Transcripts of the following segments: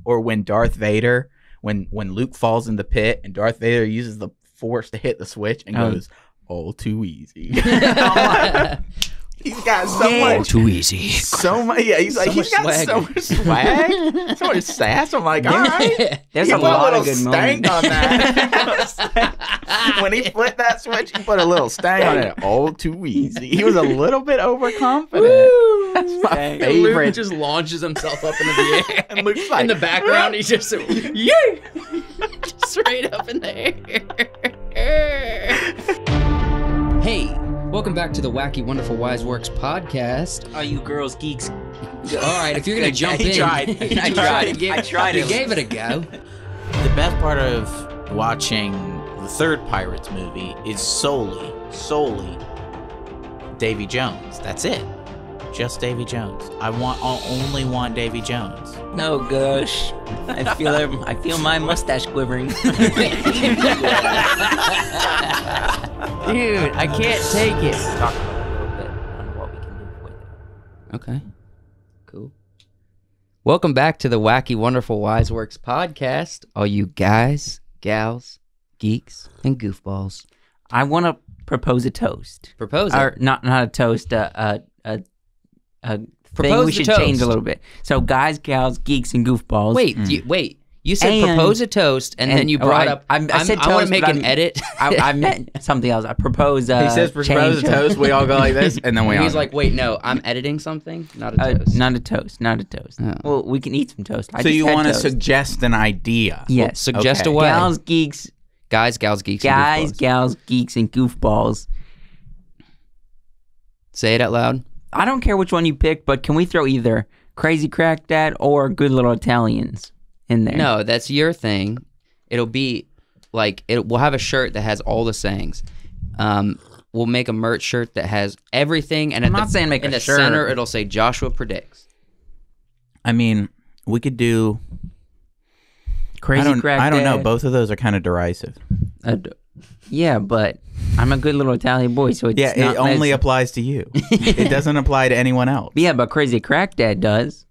or when Darth Vader, when Luke falls in the pit and Darth Vader uses the Force to hit the switch and goes, all too easy. He's got so much. All too easy. So much. Yeah, he's like, he's got swag. so much swag. So much sass. I'm like, all right. There's He a put lot little of good stank moments. on that. When he flipped that switch, he put a little stank on it. All too easy. He was a little bit overconfident. That's my And Luke favorite. just launches himself up into the air. And Luke's like, in the background, he's just yay, straight up in the air. Hey, welcome back to the Wacky Wonderful Wise Works podcast. Are you girls geeks? All right, if you're gonna jump He in, tried. I tried. I tried You it. gave it a go. The best part of watching the third Pirates movie is solely Davy Jones. That's it. Just Davy Jones. I only want Davy Jones. No, gosh. I feel my mustache quivering. Dude, I can't take it. Talk about it a little bit on what we can do with it. Okay, cool. Welcome back to the Wacky Wonderful Wise Works podcast, all you guys, gals, geeks, and goofballs. I want to propose a toast. Propose it. Or not a toast, a thing Propose we the should toast. change a little bit. So guys, gals, geeks, and goofballs. Wait. You said And- propose a toast, and then you brought up. I said I want toast, to make but an edit. I meant something else. I propose he says, propose change. a toast. We all go like this. And then we And all he's like, wait, no, I'm editing something, not a toast. Not a toast. Not a toast. Oh. Well, we can eat some toast. I so just you had want to toast. suggest an idea? Yes. Suggest Okay. a way. Gals, geeks, Guys, gals, geeks, and guys, goofballs. gals, geeks, and goofballs. Say it out loud. I don't care which one you pick, but can we throw either Crazy Crack Dad or Good Little Italians in there? No, that's your thing. It'll be like we'll have a shirt that has all the sayings. We'll make a merch shirt that has everything, and I'm not saying make in a the shirt. center it'll say Joshua predicts. I mean, we could do. Crazy Crack I don't know. Dad. Both of those are kind of derisive. Yeah, but I'm a good little Italian boy, so it's Yeah, not it only as- applies to you. It doesn't apply to anyone else. Yeah, but Crazy Crack Dad does.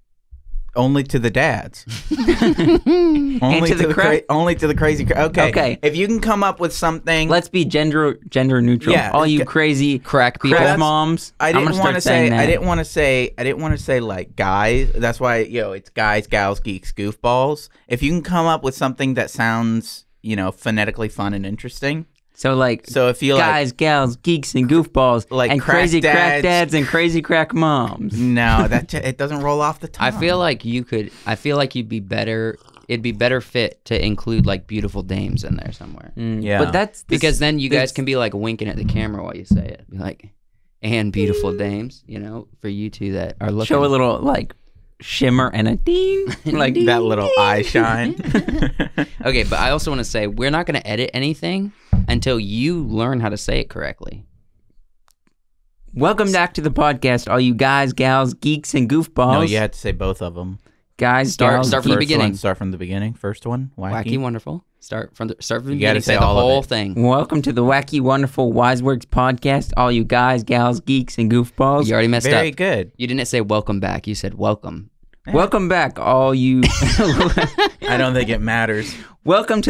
Only to the dads. And Only to the crack. only to the crazy. Okay. Okay. If you can come up with something. Let's be gender neutral. Yeah, All you okay. crazy Crack people. crack moms. I I'm didn't gonna want to start saying say. that. I didn't want to say like guys. That's why it's guys, gals, geeks, goofballs. If you can come up with something that sounds phonetically fun and interesting. So like, So if you guys, gals, geeks, and goofballs, Like and crack crazy crack dads. dads and crazy crack moms. no, it doesn't roll off the tongue. I feel like you'd be better. It'd be better fit to include like beautiful dames in there somewhere. Yeah. But that's Because then you guys this- can be like winking at the camera while you say it. Be like, and beautiful dames, for you two that are looking. show a little like shimmer and a ding, like that little eye shine. Okay, but I also want to say we're not going to edit anything until you learn how to say it correctly. Welcome back to the podcast, all you guys, gals, geeks, and goofballs. No, you had to say both of them. Guys, Start gals, from the First beginning. one, start from the beginning. First one, Wacky, wonderful. Start from the You beginning. gotta say the all of whole it. thing. Welcome to the Wacky Wonderful Wise Works podcast, all you guys, gals, geeks, and goofballs. You already messed Very up. good. You didn't say welcome back. You said welcome. Welcome back, all you. I don't think it matters. Welcome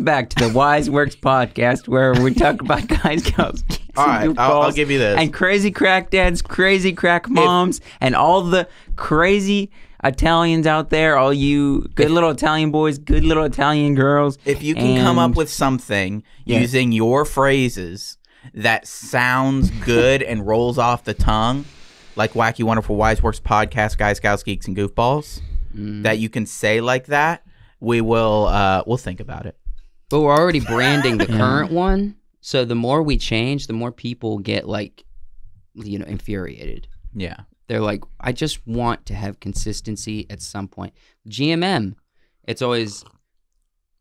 back to the Wise Works podcast, where we talk about guys, gals, geeks, All and right, I'll goofballs, give you this. and crazy crack dads, crazy crack moms, and all the crazy Italians out there, all you good little Italian boys, good little Italian girls. If you can come up and- with something Yeah. using your phrases that sounds good and rolls off the tongue, like Wacky Wonderful Wise Works podcast, guys, gals, geeks, and goofballs, that you can say like that, we'll think about it. But we're already branding the current one, so the more we change, the more people get infuriated. Yeah. They're like, I just want to have consistency at some point. GMM, it's always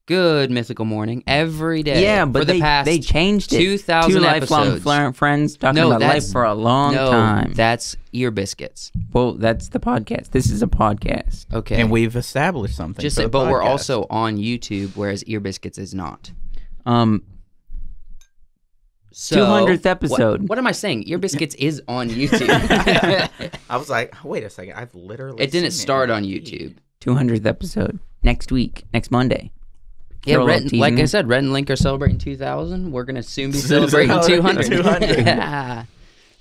good mythical morning every day. Yeah, but for the past they changed it. 2,000 Two lifelong episodes. friends talking No, about life that's- for a long time. That's ear biscuits. Well, that's the podcast. This is a podcast. Okay, And we've established something. just for the but we're podcast. also on YouTube, whereas ear biscuits is not. 200th episode. What am I saying? Ear biscuits is on YouTube. I was like, wait a second. I've literally It didn't seen start it. on YouTube. 200th episode next week, next Monday. Yeah, Carol, Rhett, like I teasing said, Rhett and Link are celebrating 2,000. We're gonna soon be celebrating 200. 200. Yeah.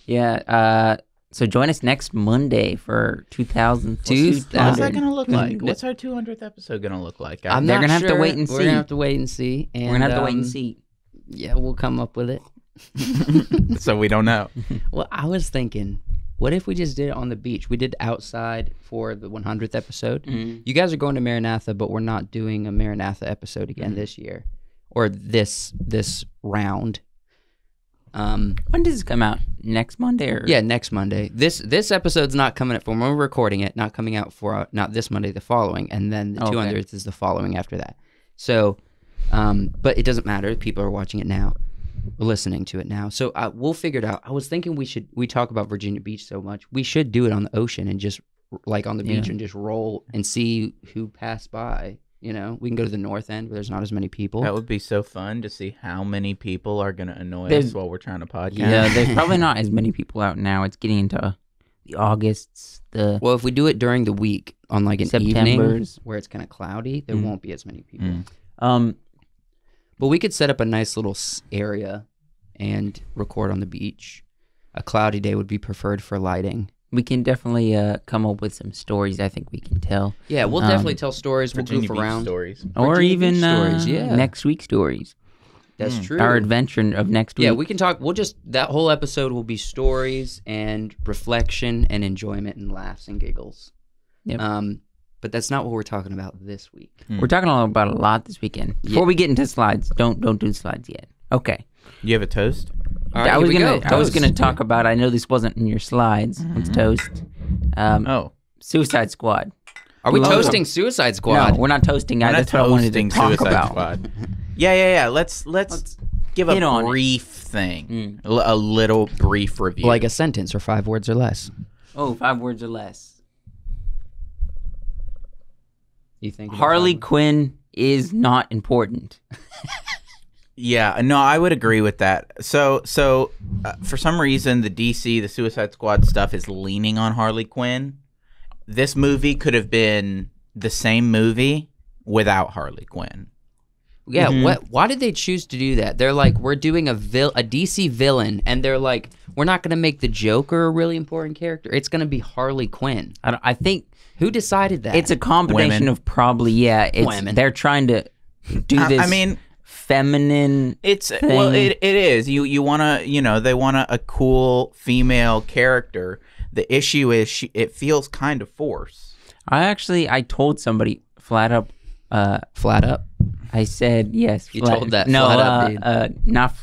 Yeah. So join us next Monday for 2,000. How's that 200. gonna look like? What's our 200th episode gonna look like? guys? I'm They're not gonna have to sure. wait and We're see. gonna have to wait and see. And, We're gonna have to wait and see. Yeah, we'll come up with it. So we don't know. Well, I was thinking, what if we just did it on the beach? We did outside for the 100th episode. Mm-hmm. You guys are going to Maranatha, but we're not doing a Maranatha episode again this year, or this round. When does this come out? Next Monday? Or? Yeah, next Monday. This episode's not coming out for when we're recording it. Not coming out for not this Monday, the following, and then the 200th is the following after that. So, but it doesn't matter. People are watching it now, listening to it now. So we'll figure it out. I was thinking we talk about Virginia Beach so much. We should do it on the ocean and just like on the beach and just roll and see who passed by. You know, we can go to the north end where there's not as many people. That would be so fun to see how many people are gonna annoy There's- us while we're trying to podcast. Yeah, there's probably not as many people out now. It's getting into the Augusts, the Well, if we do it during the week on like an evening Septembers. where it's kind of cloudy, there won't be as many people. But we could set up a nice little area and record on the beach. A cloudy day would be preferred for lighting. we can definitely come up with some stories I think we can tell. Yeah, we'll definitely tell stories. Virginia We'll goof Beach around. stories. Or Virginia even Beach stories, yeah. next week's stories. That's true. Our adventure of next week. Yeah, we can talk. That whole episode will be stories and reflection and enjoyment and laughs and giggles. Yep. But that's not what we're talking about this week. We're talking about a lot this weekend. Before we get into slides, don't do slides yet. Okay. You have a toast? All right, I was here we gonna go. I was Toast. gonna talk about. I know this wasn't in your slides. Let's toast. Oh, Suicide Squad. Are we Welcome. toasting Suicide Squad? No, we're not toasting. we're not That's what I wanted to toasting talk Suicide about. Squad. Yeah. Let's give hit a on it. brief thing, a little brief review. Like a sentence or 5 words or less. Oh, 5 words or less. You think Harley Quinn is not important. Yeah, no, I would agree with that. So for some reason, the Suicide Squad stuff is leaning on Harley Quinn. This movie could have been the same movie without Harley Quinn. Yeah, why did they choose to do that? They're like, we're doing a DC villain, and they're like, we're not going to make the Joker a really important character. It's going to be Harley Quinn. I think Who decided that? it's a combination Women. of probably Women. They're trying to do this. I mean, feminine. it's thing. well, it is. You want to, they want a cool female character. The issue is it feels kind of forced. I told somebody flat up. Flat up. I said yes. You flat, told that no, flat up, dude. not.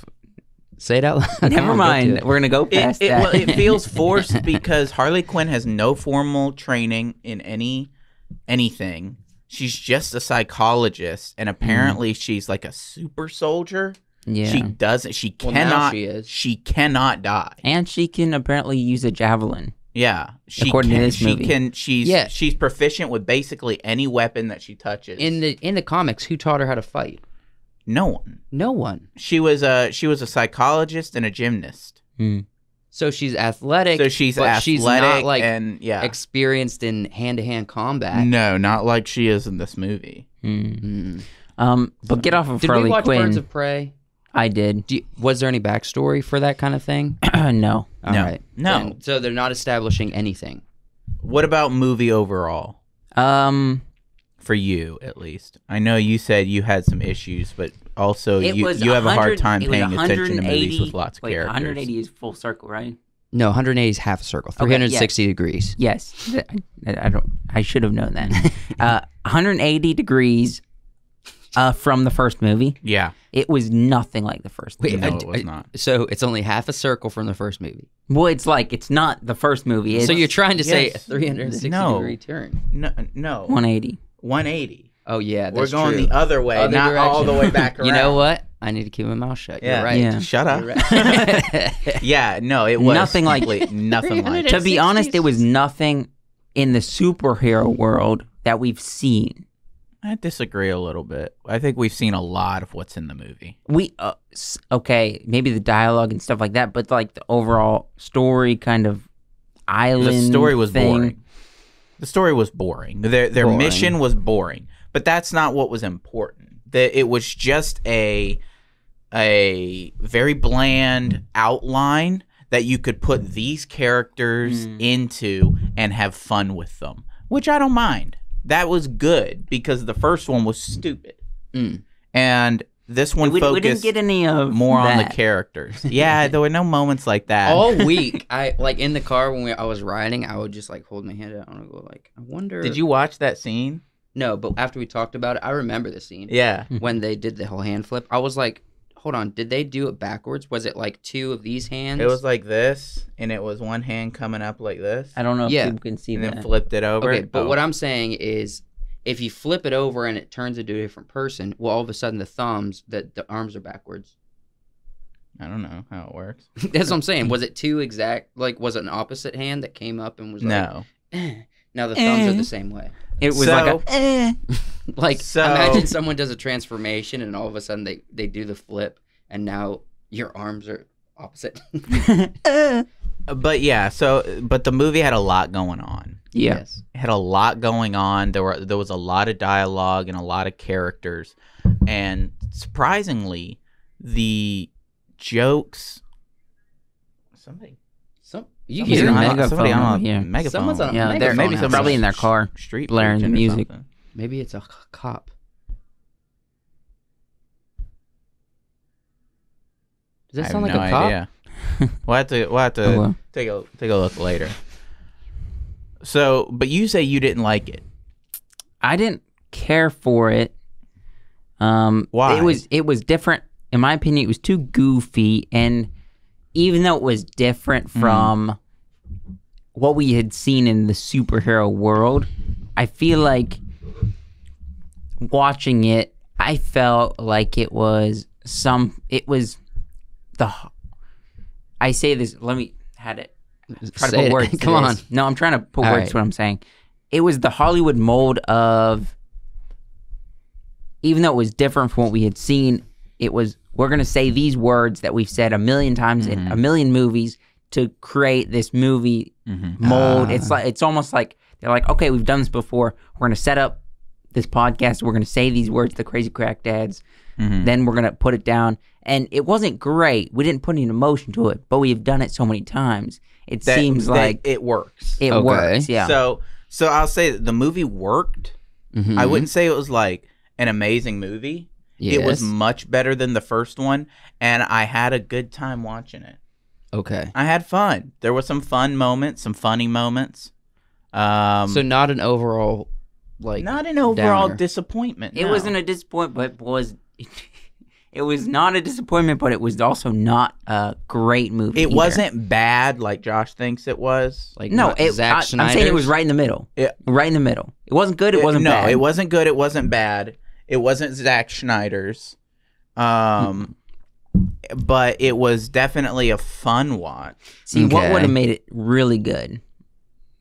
Say it out loud. Come Never on, mind. go to it. We're gonna go past that. Well, it feels forced because Harley Quinn has no formal training in anything. She's just a psychologist, and apparently she's like a super soldier. Yeah. She doesn't. She Well, now cannot. she is. She cannot die. And she can apparently use a javelin. Yeah, she According to can. this She movie. can. She's Yeah. she's proficient with basically any weapon that she touches. In the comics, who taught her how to fight? no one. No one. She was a psychologist and a gymnast. So she's athletic. So she's but athletic she's not like and yeah. experienced in hand-to-hand combat. No, not like she is in this movie. But get off of Did Harley we watch Quinn. Birds of Prey? I did. Was there any backstory for that kind of thing? No. All No. right. No. Then- so they're not establishing anything. What about movie overall? For you, at least. I know you said you had some issues, but also you have a hard time paying attention to movies with lots of characters. 180 is full circle, right? No, 180 is half a circle. 360 degrees. Yes. I should have known that. 180 degrees from the first movie. Yeah. It was nothing like the first movie. No, it was not. So it's only half a circle from the first movie. Well, it's not the first movie. It's So you're trying to say a Yes. 360 No. degree turn. No. 180. 180. Oh, yeah, We're that's going true. the other way, Other not all direction. the way back around. You know what? I need to keep my mouth shut. Yeah. You're right. Yeah. Shut up. You're right. Yeah, no, it was Nothing like- nothing like To be honest, it was nothing in the superhero world that we've seen. I disagree a little bit. I think we've seen a lot of what's in the movie. We okay, maybe the dialogue and stuff like that, but like the overall story kind of island The story was thing. boring. The story was boring. Their Boring. mission was boring, but that's not what was important. It was just a very bland outline that you could put these characters into and have fun with them, which I don't mind. That was good because the first one was stupid, and this one focused we didn't get any of more on the that. characters. Yeah, there were no moments like that. All week, I like in the car when I was riding, I would just like hold my hand out and go like, I wonder. Did you watch that scene? No, but after we talked about it, I remember the scene. Yeah. When they did the whole hand flip, I was like, hold on, did they do it backwards? Was it like two of these hands? It was like this, and it was one hand coming up like this, I don't know if Yeah. people can see and that. then flipped it over. Okay, but Oh. what I'm saying is, if you flip it over and it turns into a different person, well, all of a sudden the arms are backwards. I don't know how it works. That's what I'm saying. Was it two exact, like, was it an opposite hand that came up and was like, No. Now the thumbs are the same way. It was So- like a. Like, So- imagine someone does a transformation and all of a sudden they do the flip and now your arms are opposite. But yeah, but the movie had a lot going on. Yeah. Yes. It had a lot going on. There was a lot of dialogue and a lot of characters, and surprisingly, the jokes. You He's hear on me? a megaphone Somebody on a over here. megaphone. Someone's on a Yeah, they're megaphone outside. probably in their car. Street blaring the preaching or music. something. Maybe it's a cop. Does I that have sound like no a cop? idea. We'll have to Oh, well. take a look later. So, but you say you didn't like it. I didn't care for it. Why? It was different. In my opinion, it was too goofy, and even though it was different from what we had seen in the superhero world, I feel like watching it, I felt like it was I say this, let me had it. Try to Say put it. words to Come this. on. No, I'm trying to put All words right. to what I'm saying. It was the Hollywood mold of, even though it was different from what we had seen, it was, we're going to say these words that we've said a million times in a million movies to create this movie mold. It's almost like they're like, okay, we've done this before. We're going to set up this podcast. We're going to say these words, the crazy crack dads. Then we're going to put it down. And it wasn't great. We didn't put any emotion to it, but we've done it so many times. It seems like it works. it Okay. works. Yeah. So I'll say that the movie worked. Mhm. I wouldn't say it was like an amazing movie. It was Yes. much better than the first one, and I had a good time watching it. Okay. I had fun. There were some fun moments, some funny moments. So not an overall, like, Not an overall downer. disappointment. It no. wasn't a disappointment, but it was not a disappointment, but it was also not a great movie. It either. wasn't bad like Josh thinks it was. like No, not I'm Zack saying it was Snyder's? right in the middle. Yeah. Right in the middle. It wasn't good. It wasn't no, bad. it wasn't good. It wasn't bad. It wasn't Zack Snyder's. But it was definitely a fun watch. See, what Okay. would have made it really good?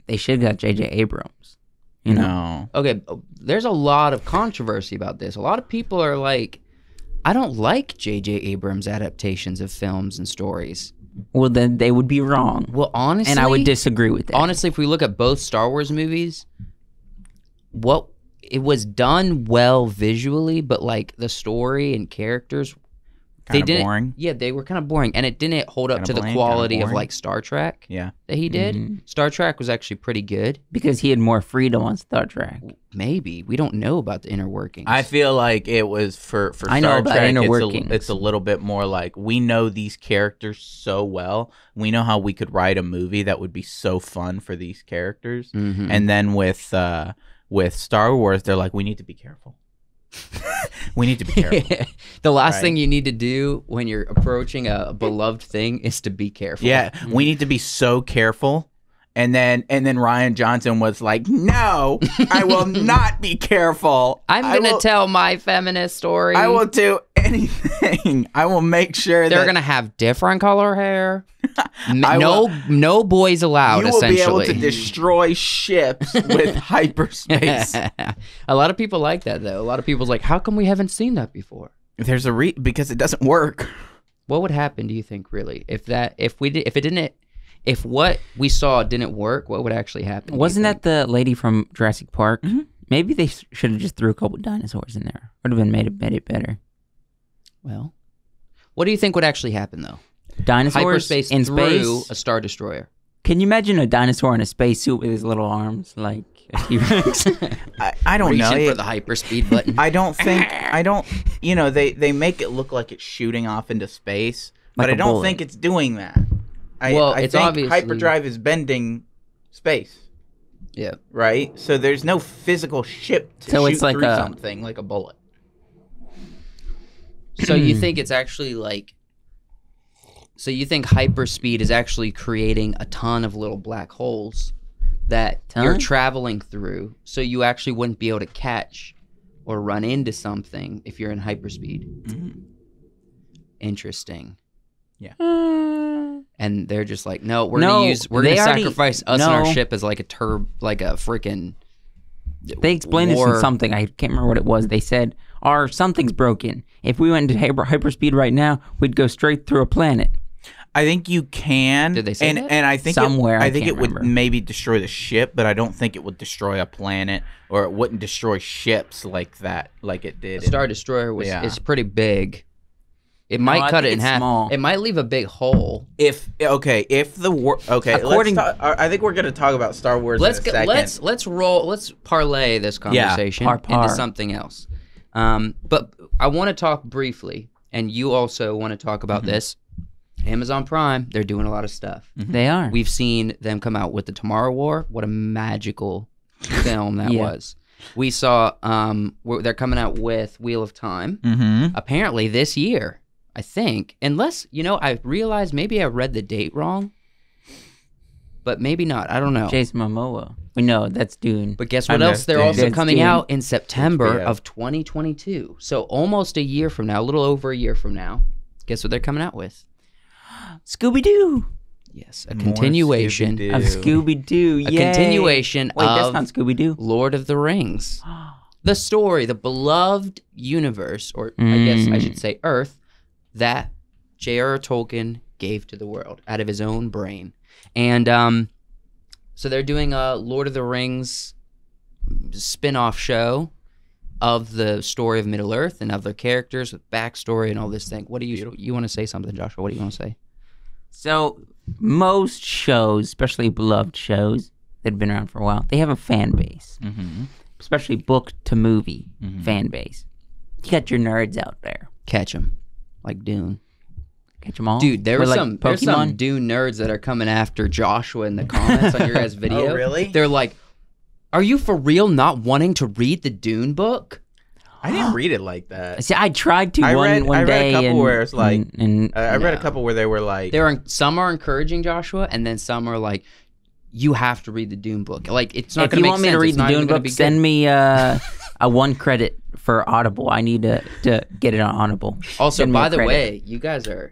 They should have got J.J. Abrams. You know? No. Okay, there's a lot of controversy about this. A lot of people are like, I don't like J.J. Abrams' adaptations of films and stories. Well, then they would be wrong. Well, honestly, And I would disagree with that. honestly, if we look at both Star Wars movies, it was done well visually, but like the story and characters, they Kinda didn't. boring. Yeah, they were kind of boring, and it didn't hold up Kinda to the bland, quality kinda of boring. like Star Trek Yeah. that he did. Mm-hmm. Star Trek was actually pretty good. Because he had more freedom on Star Trek. Maybe we don't know about the inner workings. I feel like it was for I know Star about Trek. inner It's workings. it's a little bit more like we know these characters so well. We know how we could write a movie that would be so fun for these characters. Mhm. And then with Star Wars, they're like, we need to be careful. We need to be careful. The last Right. thing you need to do when you're approaching a beloved thing is to be careful. Yeah, we need to be so careful. And then Ryan Johnson was like, "No, I will not be careful. I'm I gonna will- tell my feminist story. I will do anything. I will make sure They're that gonna have different color hair. I No boys allowed. you will be able Essentially, to destroy ships with hyperspace." A lot of people like that though. A lot of people's like, how come we haven't seen that before? There's a because it doesn't work. What would happen? Do you think really if it didn't? if what we saw didn't work, what would actually happen? Wasn't that the lady from Jurassic Park? Mm-hmm. Maybe they should have just threw a couple dinosaurs in there. Would have been made it better. Well, what do you think would actually happen though? Dinosaurs Hyperspace in through space. a Star Destroyer. Can you imagine a dinosaur in a spacesuit with his little arms like a T-Rex? I don't know. Reaching for the hyperspeed button. I don't. You know, they make it look like it's shooting off into space, Like but I a don't bullet. think it's doing that. I It's think obviously hyperdrive is bending space. Yeah. Right. So there's no physical ship to So shoot it's like through a- something like a bullet. So you think it's actually like... So you think hyperspeed is actually creating a ton of little black holes that you're traveling through, so you actually wouldn't be able to catch or run into something if you're in hyperspeed. Mm-hmm. Interesting. Yeah. And they're just like, no, we're gonna sacrifice us and our ship as like a freaking. They explained this in something. I can't remember what it was. They said, something's broken. If we went into hyperspeed right now, we'd go straight through a planet. I think you can. Did they say that? And I think Somewhere, I I think can't it would remember. maybe destroy the ship, but I don't think it would destroy a planet, or it wouldn't destroy ships like that, like it did. Star Destroyer is pretty big. It might I cut think it in it's half. small. It might leave a big hole. I think we're gonna talk about Star Wars. Let's in a second. let's parlay this conversation into something else. But I want to talk briefly, and you also want to talk about this. Amazon Prime, they're doing a lot of stuff. They are. We've seen them come out with the Tomorrow War. What a magical film that was. We saw they're coming out with Wheel of Time. Apparently this year, I think. Unless, I realized maybe I read the date wrong. But maybe not. I don't know. Jason Momoa. We know that's Dune. But guess what else? They're also coming out in September of 2022. So almost a year from now, a little over a year from now. Guess what they're coming out with? Scooby-Doo. Yes, a continuation Of Scooby-Doo. A continuation Wait, of that's not Scooby-Doo. Lord of the Rings. The story, the beloved universe, or I guess I should say Earth, that J.R.R. Tolkien gave to the world out of his own brain. And so they're doing a Lord of the Rings spin-off show of the story of Middle-earth and of their characters with backstory and all this thing. What do you want to say something, Joshua? What do you want to say? So most shows, especially beloved shows that have been around for a while, they have a fan base. Especially book to movie fan base. You got your nerds out there. Catch them. Like Dune. Catch them all? Dude, there's Like some Pokemon? Dune nerds that are coming after Joshua in the comments on your guys' video. Oh, really? They're like, are you for real not wanting to read the Dune book? I didn't read it like that. See, I tried to I one read day. a couple where it's like, I read a No. couple where they were like, Some are encouraging Joshua, and then some are like, you have to read the Dune book. Like, it's not If going you to make want me sense. to read It's the not Dune even gonna book, be send good. me a 1 credit for Audible. I need to get it on Audible. Also, Send me a by the credit. way, you guys are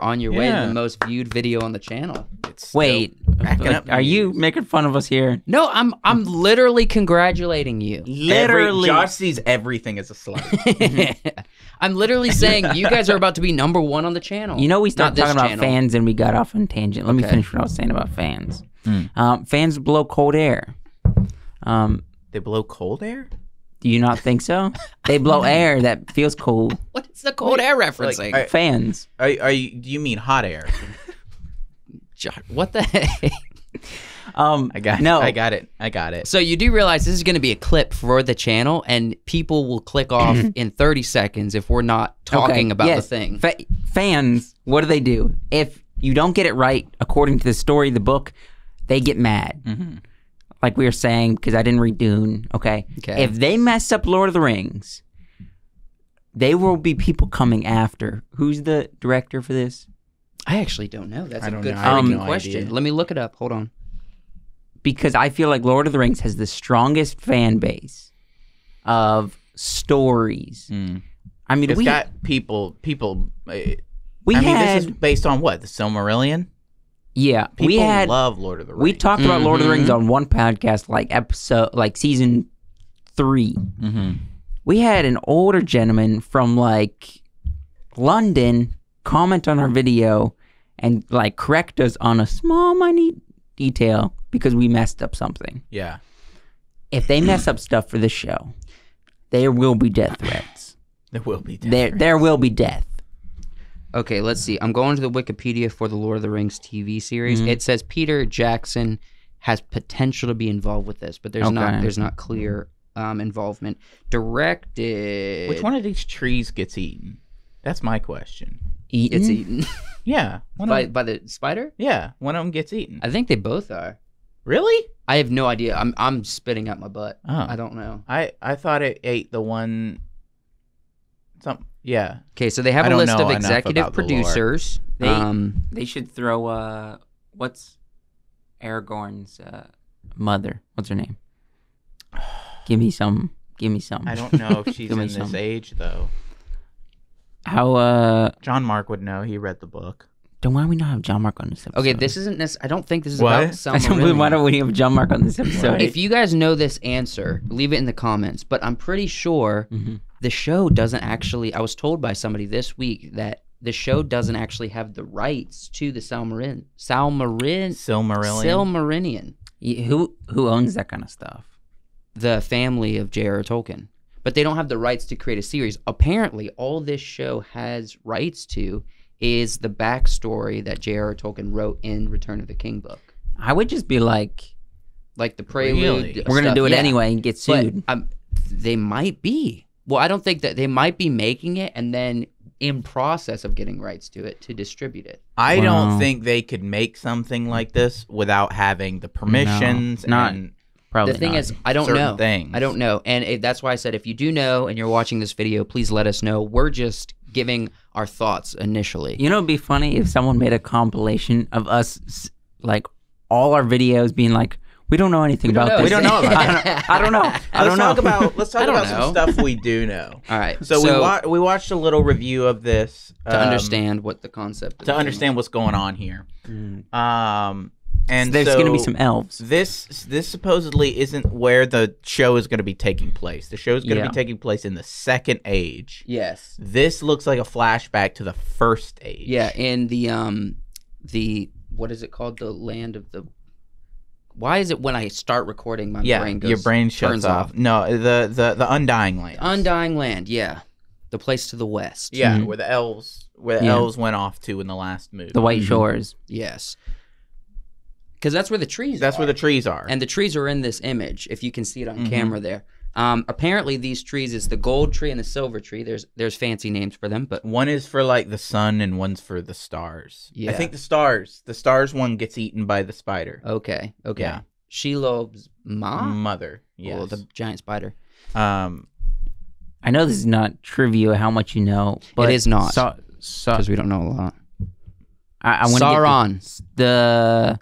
on your way to Yeah. the most viewed video on the channel. it's still Wait, racking up are you views. making fun of us here? No, I'm literally congratulating you. Josh sees everything as a slut. I'm literally saying you guys are about to be number 1 on the channel. You know, we started Not this talking about channel. fans and we got off on tangent. Let me Okay. finish what I was saying about fans. Fans blow cold air. They blow cold air? Do you not think so? They blow air that feels cold. What is the cold air referencing? Like, Fans. Are you? Do you mean hot air? What the heck? I got it. So you do realize this is going to be a clip for the channel, and people will click off in 30 seconds if we're not talking about the thing. Fans, what do? If you don't get it right according to the story of the book, they get mad. Like we were saying, because I didn't read Dune, okay? If they mess up Lord of the Rings, there will be people coming after. Who's the director for this? I actually don't know. That's I a don't good know. I have freaking no question. idea. Let me look it up. Hold on. Because I feel like Lord of the Rings has the strongest fan base of stories. I mean, It's got people. we this had is based on what? The Silmarillion? People love Lord of the Rings. We talked about Lord of the Rings on one podcast, like season 3. We had an older gentleman from like London comment on our video and like correct us on a small, minute detail because we messed up something. Yeah. If they mess up stuff for this show, there will be death threats. There will be death. There will be death. Okay, let's see. I'm going to the Wikipedia for the Lord of the Rings TV series. Mm-hmm. It says Peter Jackson has potential to be involved with this, but there's not clear involvement. Directed. Which one of these trees gets eaten? That's my question. It's eaten Yeah. by the spider? Yeah, one of them gets eaten. I think they both are. Really? I have no idea. I'm spitting out my butt. Oh. I don't know. I thought it ate the one. Yeah. Okay, so they have I a don't list know of enough executive about the lore. producers. They should throw what's Aragorn's mother? What's her name? Give me some. I don't know if she's Give in me this some. age though. How John Mark would know. He read the book. then why do we not have John Mark on this episode? Okay, this isn't I don't think this is What? about Silmarillion. Why don't we have John Mark on this episode? If you guys know this answer, leave it in the comments. But I'm pretty sure Mm-hmm. the show doesn't actually. I was told by somebody this week that the show doesn't actually have the rights to the Silmarillion. Who owns that kind of stuff? The family of J.R.R. Tolkien. But they don't have the rights to create a series. Apparently, all this show has rights to is the backstory that J.R.R. Tolkien wrote in Return of the King book. I would just be like, The prelude. Really? we're gonna do it yeah. anyway and get sued. But they might be. Well, I don't think that they might be making it and then in process of getting rights to it to distribute it. I Wow. don't think they could make something like this without having the permissions not- and Probably The thing not. is, I don't certain know. things. I don't know. And that's why I said if you do know and you're watching this video, please let us know. We're just giving our thoughts initially. You know, it'd be funny if someone made a compilation of us, like all our videos being like, we don't know anything about this. We don't know about it. I don't know. I don't know. Let's talk about some stuff we do know. All right. So we watched a little review of this to understand what the concept is. to understand what's going on here. And There's so going to be some elves. This supposedly isn't where the show is going to be taking place. The show is going to Yeah. be taking place in the Second Age. Yes. This looks like a flashback to the First Age. Yeah, in the what is it called? The land of the. Why is it when I start recording my brain goes your brain shuts turns off. No, the Undying Land. Undying Land, yeah, the place to the west. Yeah, Mhm. where the elves went off to in the last movie. The White Shores. Yes. Because that's where the trees. That's are. where the trees are. And the trees are in this image. If you can see it on camera there. Apparently, these trees is the gold tree and the silver tree. There's fancy names for them, but one is for like the sun and one's for the stars. Yeah. I think the stars one gets eaten by the spider. okay. Yeah. Shelob's Mother. Yes. Well, the giant spider. I know this is not trivia how much you know, but It is not. Because we don't know a lot. I want to Sauron. the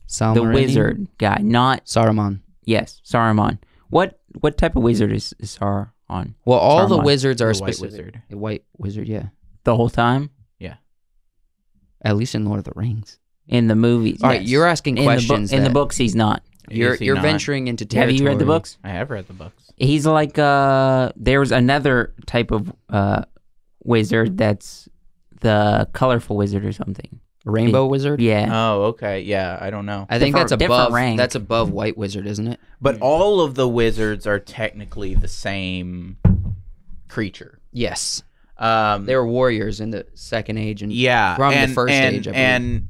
Silmarillion? wizard guy, not Saruman. yes, Saruman. What type of wizard is Sauron? Well, all the Saruman. wizards are The White specific. Wizard. The white wizard, yeah. The whole time At least in Lord of the Rings. in the movies. All right, you're asking questions. in the that- books. He's not. You're Is he not? venturing into Have territory. you read the books? I have read the books. He's like there's another type of wizard that's the colorful wizard or something. Rainbow wizard? Yeah. Oh, okay. Yeah, I don't know. I think that's Different above. rank. That's above white wizard, isn't it? But all of the wizards are technically the same creature. Yes. They They were warriors in the second age and yeah, from and, the first and, age, I believe. and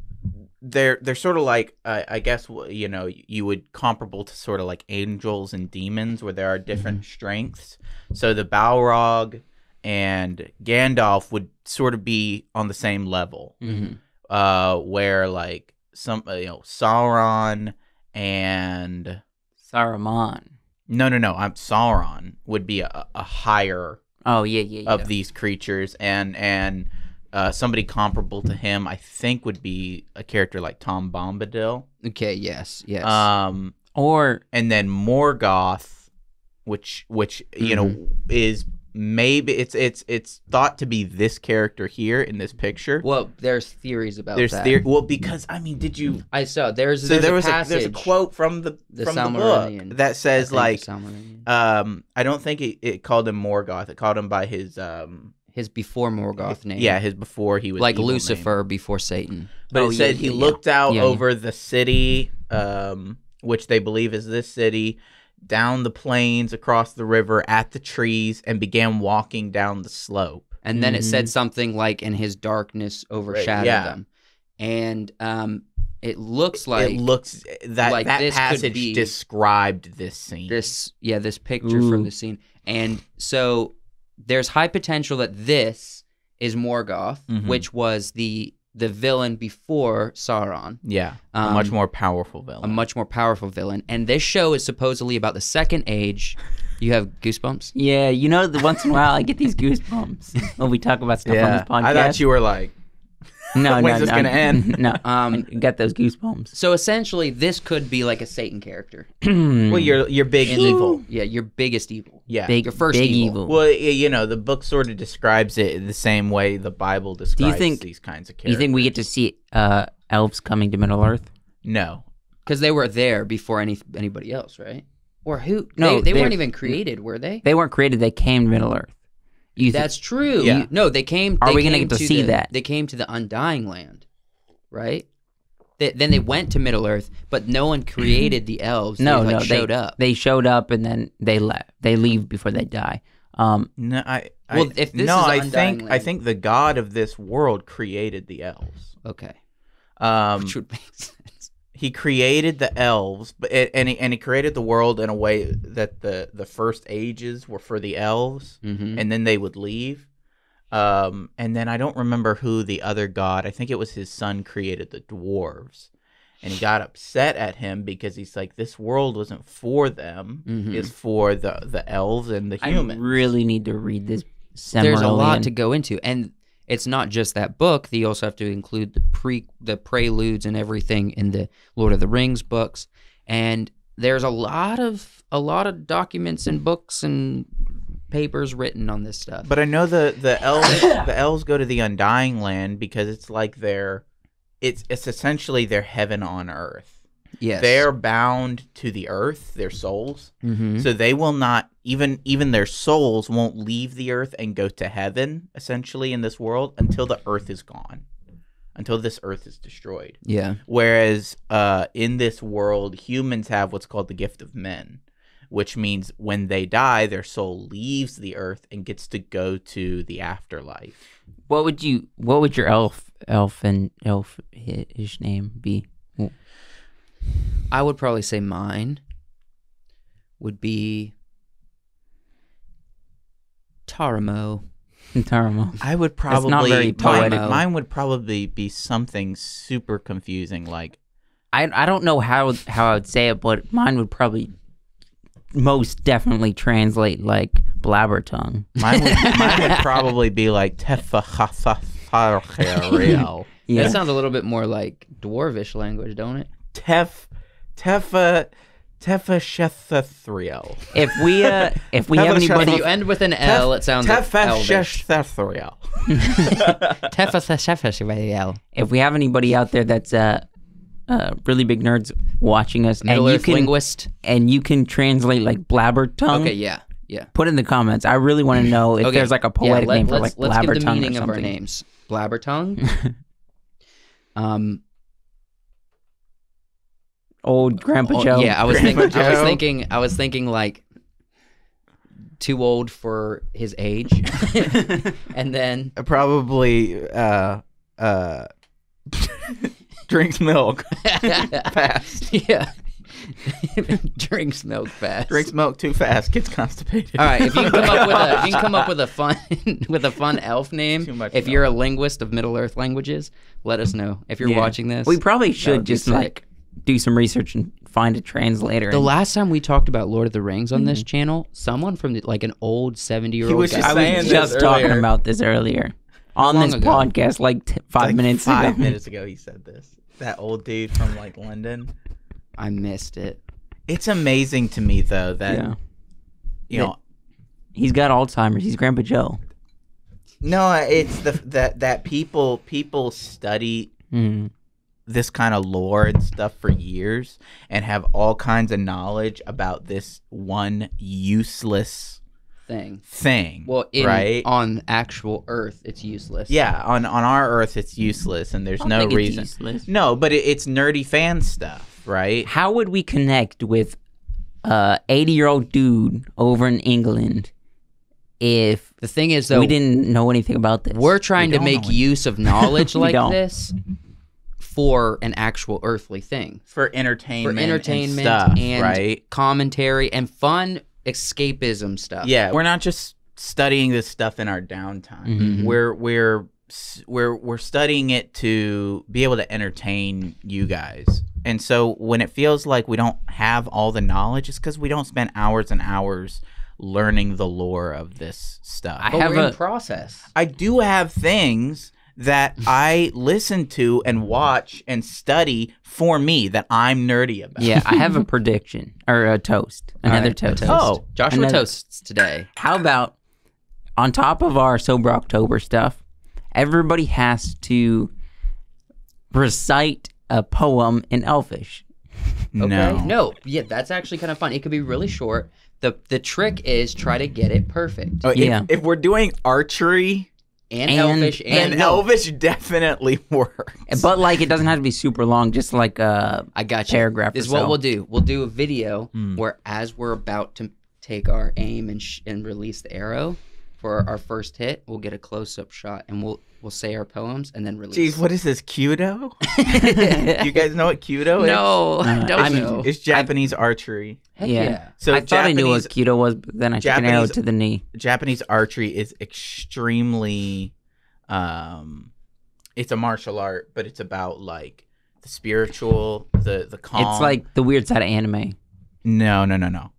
they're sort of like I guess you would comparable to sort of like angels and demons where there are different strengths. So the Balrog and Gandalf would sort of be on the same level. Where like some Sauron and Saruman. no I'm Sauron would be a higher Oh yeah. of these creatures, and somebody comparable to him I think would be a character like Tom Bombadil. Okay, yes. Or And then Morgoth, which is maybe it's thought to be this character here in this picture. Well, there's theories about There's that. well, because I mean, did you? I saw there's So there's a there's a quote from the book Silmarillion. that says I think like the Silmarillion. I don't think it called him Morgoth. It called him by his his before Morgoth name. Yeah, his before he was like evil Lucifer name. before Satan. But it said he looked out Yeah. over the city, which they believe is this city, down the plains, across the river, at the trees, and began walking down the slope. And then it said something like, "In his darkness overshadowed them," and it looks like that this could passage be described this scene. this picture from the scene, and so there's high potential that this is Morgoth, which was the villain before Sauron. Yeah, a much more powerful villain. A much more powerful villain. And this show is supposedly about the Second Age. You have goosebumps? Yeah, once in a while I get these goosebumps when we talk about stuff on this podcast. I thought you were like, when's this gonna end? No, I got those goosebumps. So essentially, this could be like a Satan character. Well, your big evil. Yeah, your biggest evil. Yeah, your first big evil. Well, the book sort of describes it the same way the Bible describes these kinds of characters. Do you think we get to see elves coming to Middle Earth? No. Because they were there before anybody else, right? Or who? No, they weren't even created, were they? They weren't created. They came to Middle Earth. That's true. Yeah. No, they came. Are they we going to came get to see that? They came to the Undying Land, right? Then they went to Middle Earth, but no one created the elves. They showed up. They showed up and then they left. They leave before they die. No, if this is I Undying Land, think the God of this world created the elves. Okay. Which would make sense. He created the elves, and he created the world in a way that the first ages were for the elves, and then they would leave. And then I don't remember who the other god. I think it was his son created the dwarves, and he got upset at him because he's like, this world wasn't for them; it's for the elves and the humans. I really need to read this. There's a lot to go into, and it's not just that book. You also have to include the preludes and everything in the Lord of the Rings books. And there's a lot of documents and books and papers written on this stuff. But I know the elves go to the Undying Land because it's like it's essentially their heaven on earth. Yes. They're bound to the earth, their souls. So they will not, even their souls won't leave the earth and go to heaven, essentially, in this world, until the earth is gone. Until this earth is destroyed. Yeah. Whereas in this world, humans have what's called the gift of men, which means when they die, their soul leaves the earth and gets to go to the afterlife. What would your elfish name be? I would probably say mine would be Taramo. Taramo. I would probably not very poetic. Mine would probably be something super confusing, like I don't know how I would say it, but mine would probably most definitely translate like blabber tongue. Mine would probably be like Tefahasariel. Yeah. That sounds a little bit more like Dwarvish language, don't it? Tefashethathriel. If we have anybody, If you end with an L, it sounds like Elvish. Tefashethathriel. if we have anybody out there that's really big nerds watching us, Middle Earth linguist, and you can translate like blabber tongue. Okay, yeah. Put in the comments. I really want to know if there's like a poetic name for like blabber let's give the tongue meaning or of our something. names. Blabber tongue. Old Grandpa Joe. Yeah, I was thinking like too old for his age, and then Probably drinks milk fast. Yeah, drinks milk fast. Drinks milk too fast. Gets constipated. All right, if you can come up with a fun elf name, Too much if you're a linguist of Middle Earth languages, let us know. If you're watching this, We probably would should be just sick. like do some research and find a translator. The last time we talked about Lord of the Rings on this channel, someone from like an old 70-year-old was guy. just I saying was this just talking earlier. about this earlier on long this ago? podcast like 5 minutes ago. 5 minutes ago, he said this. That old dude from like London. I missed it. It's amazing to me though that Yeah. you know. He's got Alzheimer's. He's Grandpa Joe. No, it's that people study this kind of lore and stuff for years and have all kinds of knowledge about this one useless thing. Well, right? On actual Earth, it's useless. Yeah, on our Earth, it's useless, and there's no reason. No, but it's nerdy fan stuff, right? How would we connect with 80-year-old dude over in England if the thing is, though, we didn't know anything about this? We're trying to make use of knowledge like don't. this for an actual earthly thing. For entertainment and and stuff, right? Commentary and fun escapism stuff. Yeah, we're not just studying this stuff in our downtime. We're studying it to be able to entertain you guys. And so when it feels like we don't have all the knowledge, it's because we don't spend hours and hours learning the lore of this stuff. But we're in process. I do have things that I listen to and watch and study for me that I'm nerdy about. Yeah, I have a prediction or a toast. Another toast. Oh, Joshua toasts today. How about on top of our Sober October stuff, everybody has to recite a poem in Elvish. No. No. Yeah, that's actually kind of fun. It could be really short. The trick is try to get it perfect. Oh, if we're doing archery and Elvish then Elvish definitely works. But like it doesn't have to be super long, just like a paragraph This is or so. what we'll do. We'll do a video where as we're about to take our aim and release the arrow for our first hit, we'll get a close-up shot and we'll say our poems and then release. Jeez, what is this, Kudo? You guys know what Kudo is? No, I don't know. It's Japanese archery. Heck yeah. So I thought I knew what Keto was, but then I took an arrow to the knee. Japanese archery is extremely, it's a martial art, but it's about like the spiritual, the calm. It's like the weird side of anime. No.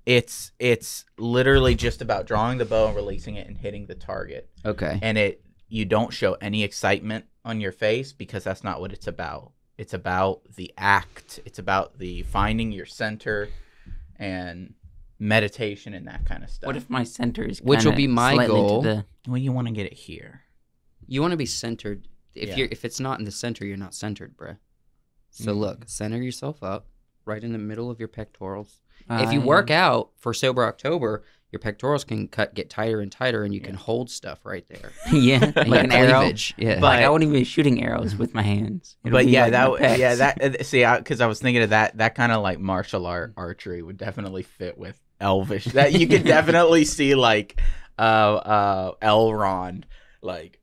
It's literally just about drawing the bow and releasing it and hitting the target. Okay. And you don't show any excitement on your face because that's not what it's about. It's about the act. It's about the finding your center and meditation and that kind of stuff. What if my center is which will be my goal? Well, you want to get it here. You want to be centered. If it's not in the center, you're not centered, bruh. So look, center yourself up right in the middle of your pectorals. If you work out for Sober October, your pectorals can get tighter and tighter, and you can hold stuff right there. Yeah, like an arrow. Yeah, but I wouldn't be shooting arrows with my hands. But yeah, because I was thinking of that kind of like martial archery would definitely fit with Elvish. That you could definitely see like Elrond, like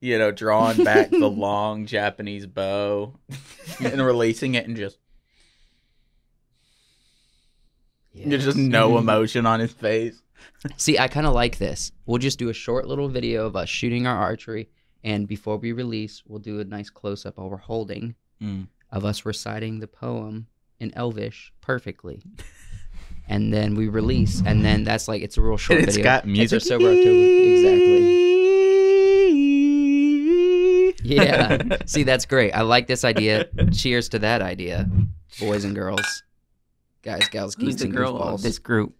drawing back the long Japanese bow and releasing it and just. There's just no emotion on his face. See, I kind of like this. We'll just do a short little video of us shooting our archery, and before we release, we'll do a nice close-up while we're holding of us reciting the poem in Elvish perfectly. And then we release, and then that's like, it's a real short video. It's got music. It's our Sober October. Exactly. Yeah. See, that's great. I like this idea. Cheers to that idea, boys and girls. Guys, gals, geeks, Who's the and girl goofballs. of this group?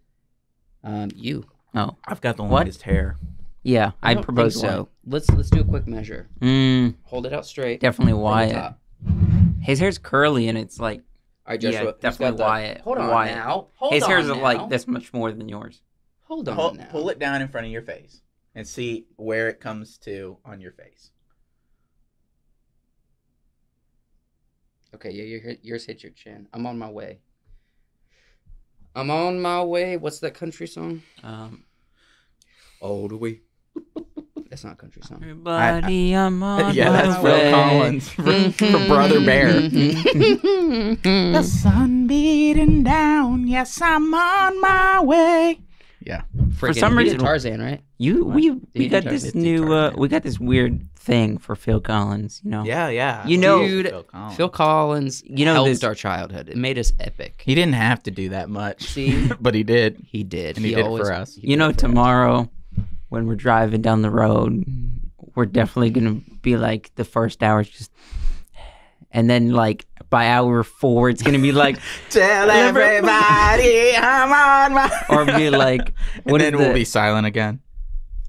You. Oh, I've got the longest hair. Yeah, I don't propose think so. Let's do a quick measure. Hold it out straight. Definitely from the Wyatt. top. His hair's curly and it's like. All right, Joshua. Yeah, definitely Wyatt. Hold on Wyatt. now. His hair's like this much more than yours. Hold on now. Pull it down in front of your face and see where it comes to on your face. Okay, yeah, yours hit your chin. I'm on my way. What's that country song? All the way. That's not a country song. Everybody, I'm on Yeah, my that's way. Phil Collins for Brother Bear. The sun beating down. Yes, I'm on my way. Yeah. For some reason, Tarzan, right? We got this new we got this weird thing for Phil Collins, Yeah. Dude, Phil Collins helped this our childhood. It made us epic. He didn't have to do that much. See? But he did. He did. And he did it for us. Tomorrow when we're driving down the road, we're definitely gonna be like the first hour just, and then like by hour 4 it's gonna be like tell everybody I'm on my or be like and then we'll be silent again.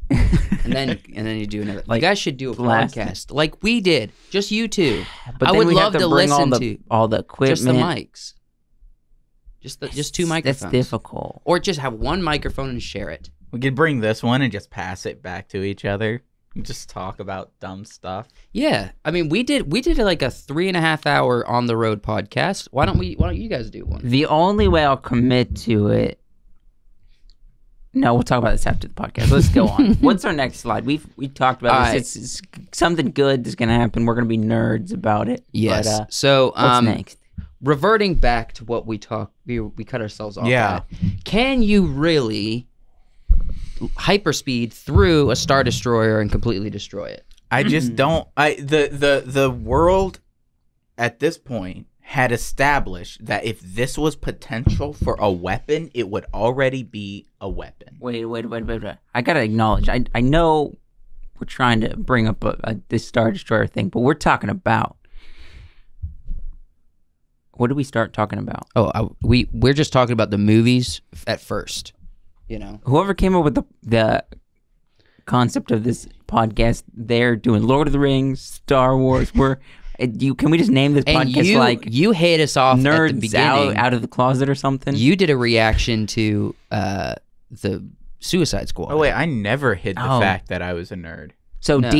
and then you do another. Like, you guys should do a podcast like we did, just you two. But I then would we love have to bring listen to all the equipment, just the mics. Just two microphones. That's difficult. Or just have one microphone and share it. We could bring this one and just pass it back to each other. And just talk about dumb stuff. Yeah, I mean, we did like a 3.5 hour on the road podcast. Why don't you guys do one? The only way I'll commit to it. No, we'll talk about this after the podcast. Let's go on. What's our next slide? We talked about this. It's something good that's gonna happen. We're gonna be nerds about it. Yes. But, so what's next? Reverting back to what we cut ourselves off. Yeah. At. Can you really hyperspeed through a Star Destroyer and completely destroy it? I just don't. The world at this point had established that if this was potential for a weapon, it would already be a weapon. Wait. I gotta acknowledge. I know we're trying to bring up this Star Destroyer thing, but we're talking about. What did we start talking about? Oh, we're just talking about the movies at first. You know, whoever came up with the concept of this podcast, they're doing Lord of the Rings, Star Wars. Can we just name this podcast you hate us off nerds at the beginning, out of the closet or something? You did a reaction to the Suicide Squad. Oh wait, I never hid the fact that I was a nerd. So No.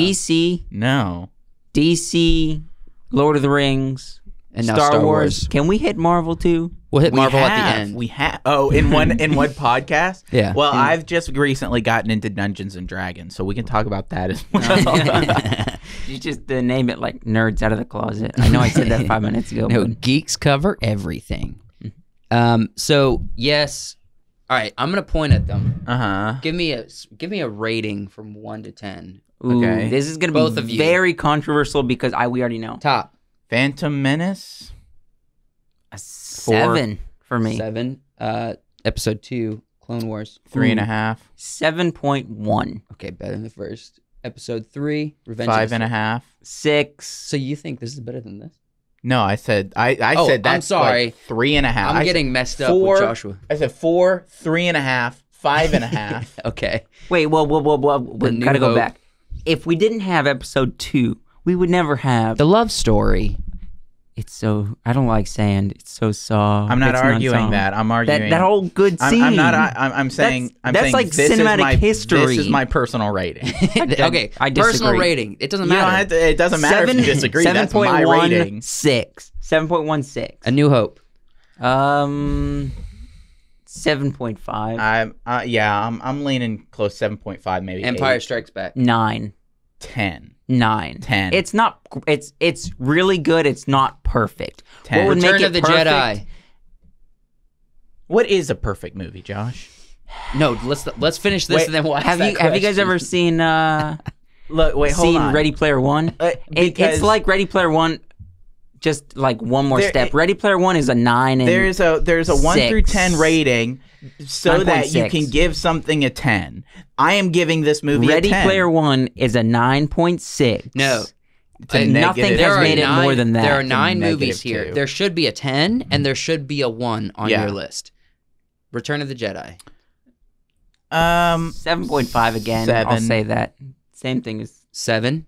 DC, Lord of the Rings, and now Star Wars. Can we hit Marvel too? We'll hit Marvel at the end. We have. Oh, in one podcast. Yeah. Well, I've just recently gotten into Dungeons and Dragons, so we can talk about that as well. You just name it like Nerds Out of the Closet. I know I said that 5 minutes ago. No, but... geeks cover everything. So yes. All right, I'm gonna point at them. Give me a rating from 1 to 10. Ooh, okay. This is gonna Both be of you. very controversial because we already know. Top Phantom Menace. A 7 for me. 7. Episode 2, Clone Wars. 3.5. 7.1. Okay, better than the first. Episode 3, Revenge of the 5.5. 6. So you think this is better than this? No, I said I said that's I'm sorry. Like 3.5. I'm getting messed up 4, with Joshua. I said 4, 3.5, 5.5. Okay. Wait, well, we New gotta go Hope. back. If we didn't have episode 2, we would never have. The love story. It's so. I don't like sand. It's so soft. I'm not It's arguing soft. that. I'm arguing that whole good scene. I'm not. I'm saying. I'm that's saying like this cinematic is my, history. This is my personal rating. Okay, I personal disagree. rating. It doesn't You don't matter. have to, it doesn't matter if you disagree. That's my rating. 7.16. A New Hope. 7.5. I'm leaning close 7.5 maybe. Empire 8. Strikes Back. 9. 10. 9. 10. It's not. It's really good. It's not perfect. 10. What would Return make of it the perfect? Jedi. What is a perfect movie, Josh? No, let's finish this Wait, and then we'll ask Have that you guys question. ever seen Look, wait, hold on. Ready Player One? Because It's like Ready Player One, just like one more step. Ready Player One is a 9 and there's a 1 through 10 rating so that you 9.6. can give something a 10. I am giving this movie Ready a 10. Player One is a 9.6. No. It's a nothing negative. has There are made it nine- more than that. There are It's a 9 negative movies here. 2. There should be a 10 and there should be a 1 on Yeah. your list. Return of the Jedi. 7.5 again. 7. I'll say that. Same thing as 7.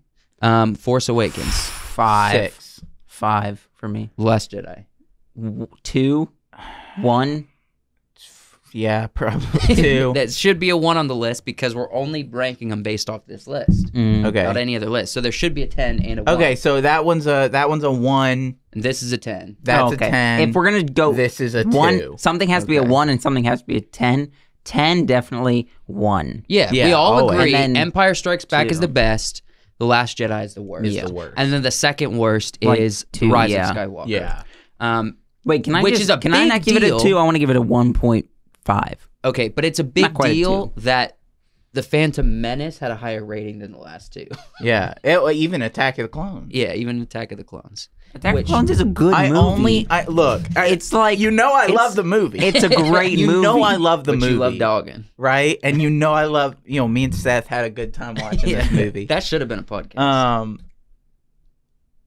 Force Awakens. 5. 6. 5 for me. Last Jedi. 2. 1. Yeah, probably 2. That should be a 1 on the list because we're only ranking them based off this list. Not Okay. any other list. So there should be a 10 and a 1. Okay, so that one's a 1. And this is a 10. That's okay. a 10. If we're gonna go, This is a 2. 1. Something has to be a Okay. 1 and something has to be a 10. 10 definitely 1. Yeah, Yeah, we all always. agree. And then Empire Strikes Back is 2. the best. The Last Jedi is the worst. Is the worst. And then the second worst Like is 2, Rise yeah. of Skywalker. Yeah. Wait, can I Which just, is a can I big not give it a deal. 2? I want to give it a 1.5. Okay, but it's a big Not quite a deal 2. that the Phantom Menace had a higher rating than the last 2. Yeah. Even Attack of the Clones. Yeah, even Attack of the Clones. Attack of Which- the Clones is a good movie. It's like I love the movie. It's a great you movie. know I love the But movie. you love dogging. right? And you know I love, me and Seth had a good time watching this movie. That should have been a podcast.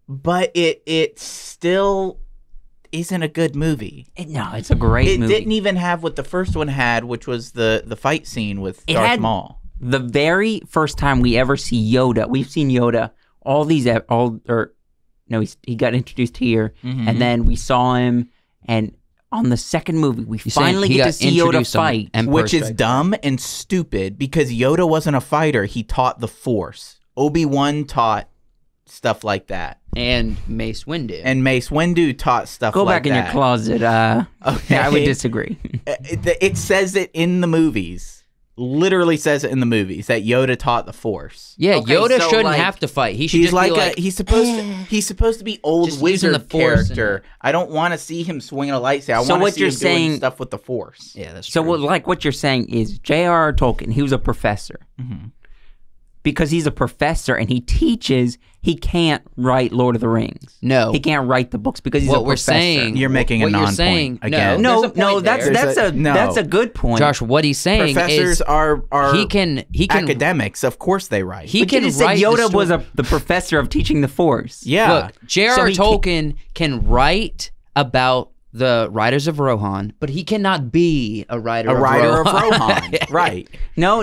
But it still isn't a good movie. No, it's a great It movie. didn't even have what the first one had, which was the fight scene with It Darth had- Maul. The very first time we ever see Yoda, we've seen Yoda. He got introduced here, Mhm. and then we saw him, and on the second movie, we You're saying finally he get to got see Yoda introduced on fight. Empire Which is Strikes dumb and stupid because Yoda wasn't a fighter. He taught the Force. Obi-Wan taught stuff like that. and Mace Windu. And Mace Windu taught stuff Go like back in that. your closet. Okay. I would disagree. It says it in the movies. Literally says it in the movies that Yoda taught the Force. yeah, Okay, Yoda so, shouldn't like, have to fight. He should He's just like, be like, he's supposed to be old Just using wizard the Force character. I don't want to see him swinging a lightsaber. I So want to what see you're him doing saying- stuff with the Force. yeah, that's So true. what you're saying is J.R.R. Tolkien, he was a professor. Mhm. Because he's a professor and he teaches, he can't write Lord of the Rings. No. He can't write the books because he's a What we're professor. saying, You're making a what you're non-point saying, again. No, No, there's a point there. that's a good point. Josh, what he's saying Professors is are he can academics. Of course they write. he But you can just said write Yoda the was story. the professor of teaching the Force. yeah. Look, J.R.R. So he Tolkien can write about the Riders of Rohan, but he cannot be a writer a of writer of Rohan. Rohan. Right. No,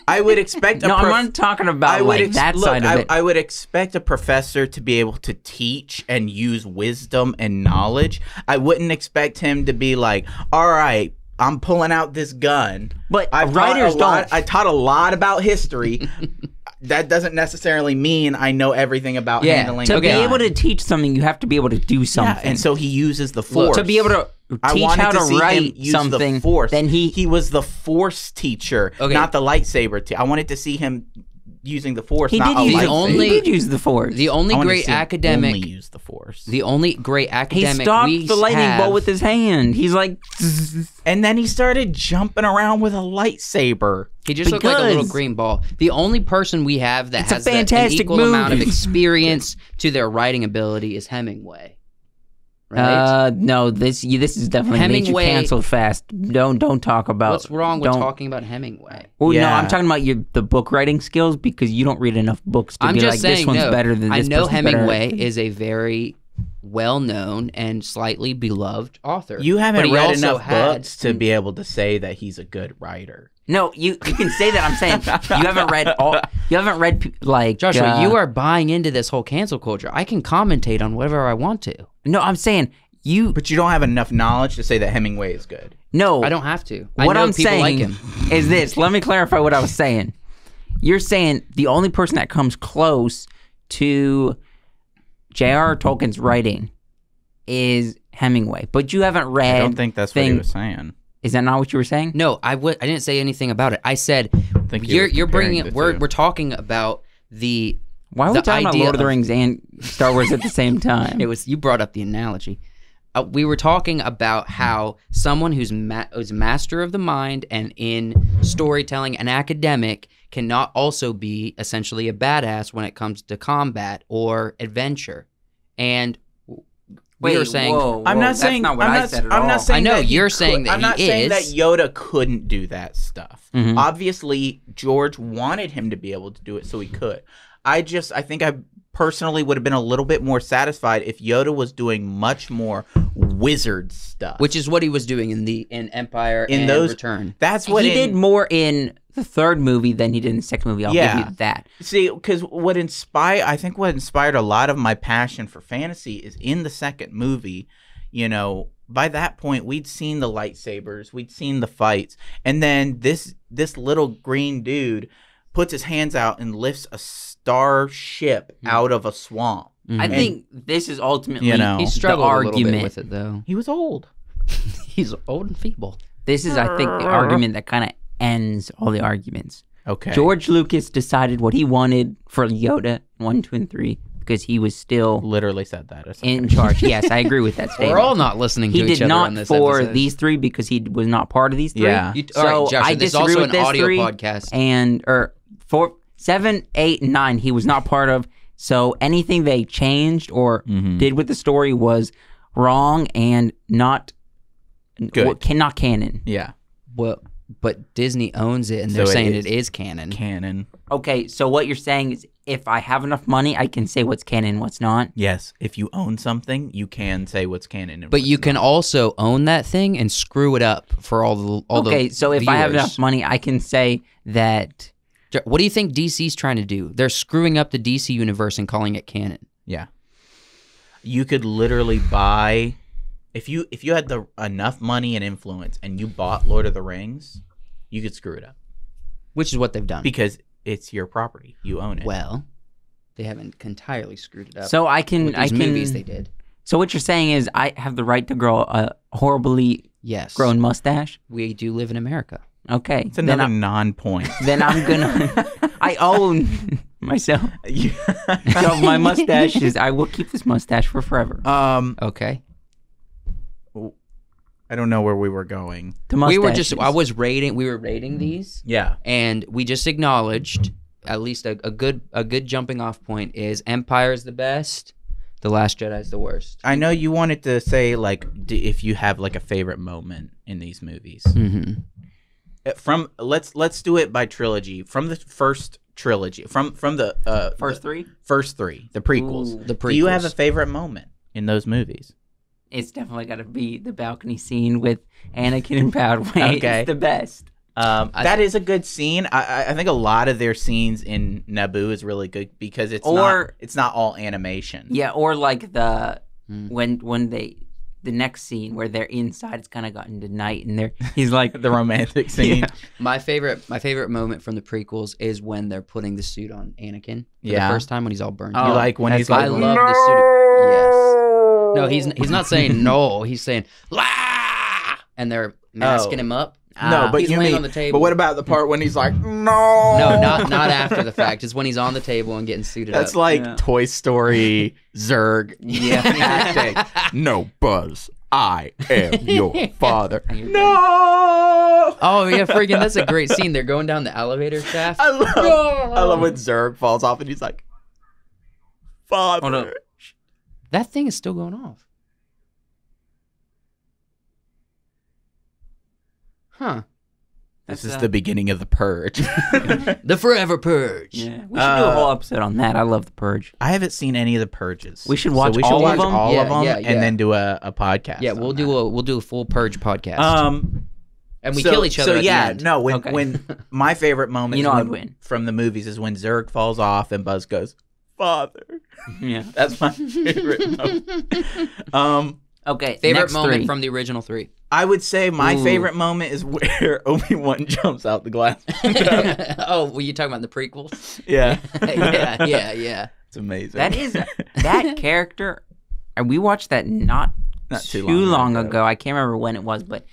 I would expect I'm not talking about that side of it. I would expect a professor to be able to teach and use wisdom and knowledge. I wouldn't expect him to be like, all right, I'm pulling out this gun. But I've writers taught don't. I taught a lot about history. That doesn't necessarily mean I know everything about Yeah, handling To a be gun. able to teach something, you have to be able to do something. Yeah, and so he uses the Force. to be able to I teach wanted how to see him write use something, the Force. then he was the Force teacher, Okay. not the lightsaber. I wanted to see him using the Force. he not did a use lightsaber. he did use the Force. The only I wanted to great see him academic, only use the Force. the only great he academic stopped we the lightning have, bolt with his hand. He's like, And then he started jumping around with a lightsaber. He just looked like a little Because- green ball. The only person we have that It's a has an fantastic equal amount of movie. experience to their writing ability is Hemingway. Right? no, this is definitely made you Hemingway- canceled fast. Don't talk about. What's wrong with don't- talking about Hemingway? Well, no, Yeah. I'm talking about the book writing skills because you don't read enough books to I'm be just like saying, this one's no. better than this. I know person's better. Hemingway is a very well-known and slightly beloved author. You But haven't he read also enough had- books to be able to say that he's a good writer. No, you can say that. I'm saying you haven't read all. You haven't read like Joshua, you are buying into this whole cancel culture. I can commentate on whatever I want to. No, I'm saying you. But you don't have enough knowledge to say that Hemingway is good. No, I don't have to. I What know I'm people saying like him. is this. Let me clarify what I was saying. You're saying the only person that comes close to J.R.R. Tolkien's writing is Hemingway, but you haven't read. I don't think that's what he was saying. Is that not what you were saying? No, I didn't say anything about it. I said think you were you're bringing comparing it. the two. We're talking about the. Why are we the talking about idea Lord of the of- Rings and Star Wars at the same time? It was you brought up the analogy. We were talking about how someone who's master of the mind and in storytelling, an academic, cannot also be essentially a badass when it comes to combat or adventure. And we were saying, I'm not that's saying not what I'm I not, said at I'm all. not saying I know, that he you're saying that I'm not he saying that is. Yoda couldn't do that stuff. Mhm. Obviously, George wanted him to be able to do it, so he could. I think I personally would have been a little bit more satisfied if Yoda was doing much more wizard stuff. which is what he was doing in Empire In and those- Return. That's what he did more in the third movie than he did in the second movie. I'll Yeah. give you that. See, because what inspired a lot of my passion for fantasy is in the second movie. You know, by that point, we'd seen the lightsabers, we'd seen the fights, and then this little green dude puts his hands out and lifts a starship out of a swamp. I think this is ultimately You know, He the struggled a little argument. bit with it, though. He was old. He's old and feeble. This is, I think, the argument that kind of ends all the arguments. Okay. George Lucas decided what he wanted for Yoda 1, 2, and 3 because he was still literally said that. a second in ago. charge. Yes, I agree with that statement. We're all not listening to he each did other not on this for episode. these 3 because he was not part of these 3. Yeah. You, So all right, Joshua, I this is disagree also with an this audio 3, podcast. and 4, 7, 8, and 9 he was not part of. So anything they changed or did with the story was wrong and not Good. not canon. Yeah. Well, but Disney owns it, and So they're it saying is it is canon. Canon. Okay, so what you're saying is if I have enough money, I can say what's canon and what's not. Yes. If you own something, you can say what's canon. And But what's you can also own that thing and screw it up for all the Okay, so if I have viewers. enough money, I can say that. What do you think DC's trying to do? They're screwing up the DC universe and calling it canon. Yeah. You could literally buy if you had enough money and influence and you bought Lord of the Rings, you could screw it up. Which is what they've done. Because it's your property. You own it. Well, they haven't entirely screwed it up. So movies they did. So what you're saying is I have the right to grow a horribly grown mustache? We do live in America. Okay. It's another non-point. Then I'm gonna. I own myself. So my mustache I will keep this mustache for forever. Okay. I don't know where we were going. We were rating these. Yeah. And we just acknowledged at least a good jumping off point is Empire is the best. The Last Jedi is the worst. I know you wanted to say like if you have like a favorite moment in these movies. Mm-hmm. From let's do it by trilogy. From the first trilogy, from the first three, the prequels. Ooh, the prequels. Do you have a favorite moment in those movies? It's definitely got to be the balcony scene with Anakin and Padme. Okay. It's the best. That is a good scene. I think a lot of their scenes in Naboo is really good because it's not all animation. Yeah, or like when the next scene where they're inside, it's kind of gotten to night, and he's like the romantic scene. Yeah. My favorite moment from the prequels is when they're putting the suit on Anakin for the Yeah. first time when he's all burned. You like when he's I like, love the suit. Yes. No, he's not saying no. He's saying la, and they're masking him up. No, but he's you laying mean, on the table. But what about the part when he's like, no? No, not after the fact. It's when he's on the table and getting suited That's up. like Toy Story Zurg. Yeah. acting. No, Buzz. I am your father. No. Oh yeah, freaking! That's a great scene. They're going down the elevator shaft. I love when Zurg falls off and he's like, father. Oh, no. That thing is still going off. Huh. This is the beginning of The Purge. The Forever Purge. Yeah, we should do a whole episode on that. I love The Purge. I haven't seen any of the Purges. We should watch so we all should of watch them? all of them Yeah. and then do a podcast. Yeah, we'll do a full Purge podcast. And we so- kill each other. So at yeah, the end. no. When Okay. when my favorite moment, You know is I'd when- win. from the movies is when Zurg falls off and Buzz goes, "Father." Yeah. That's my favorite moment. Okay. Favorite next moment three. from the original three. I would say my Ooh. favorite moment is where Obi-Wan jumps out the glass. Oh, were you talking about the prequels? Yeah. yeah. It's amazing. That is that character. And we watched that not too long ago. I can't remember when it was, but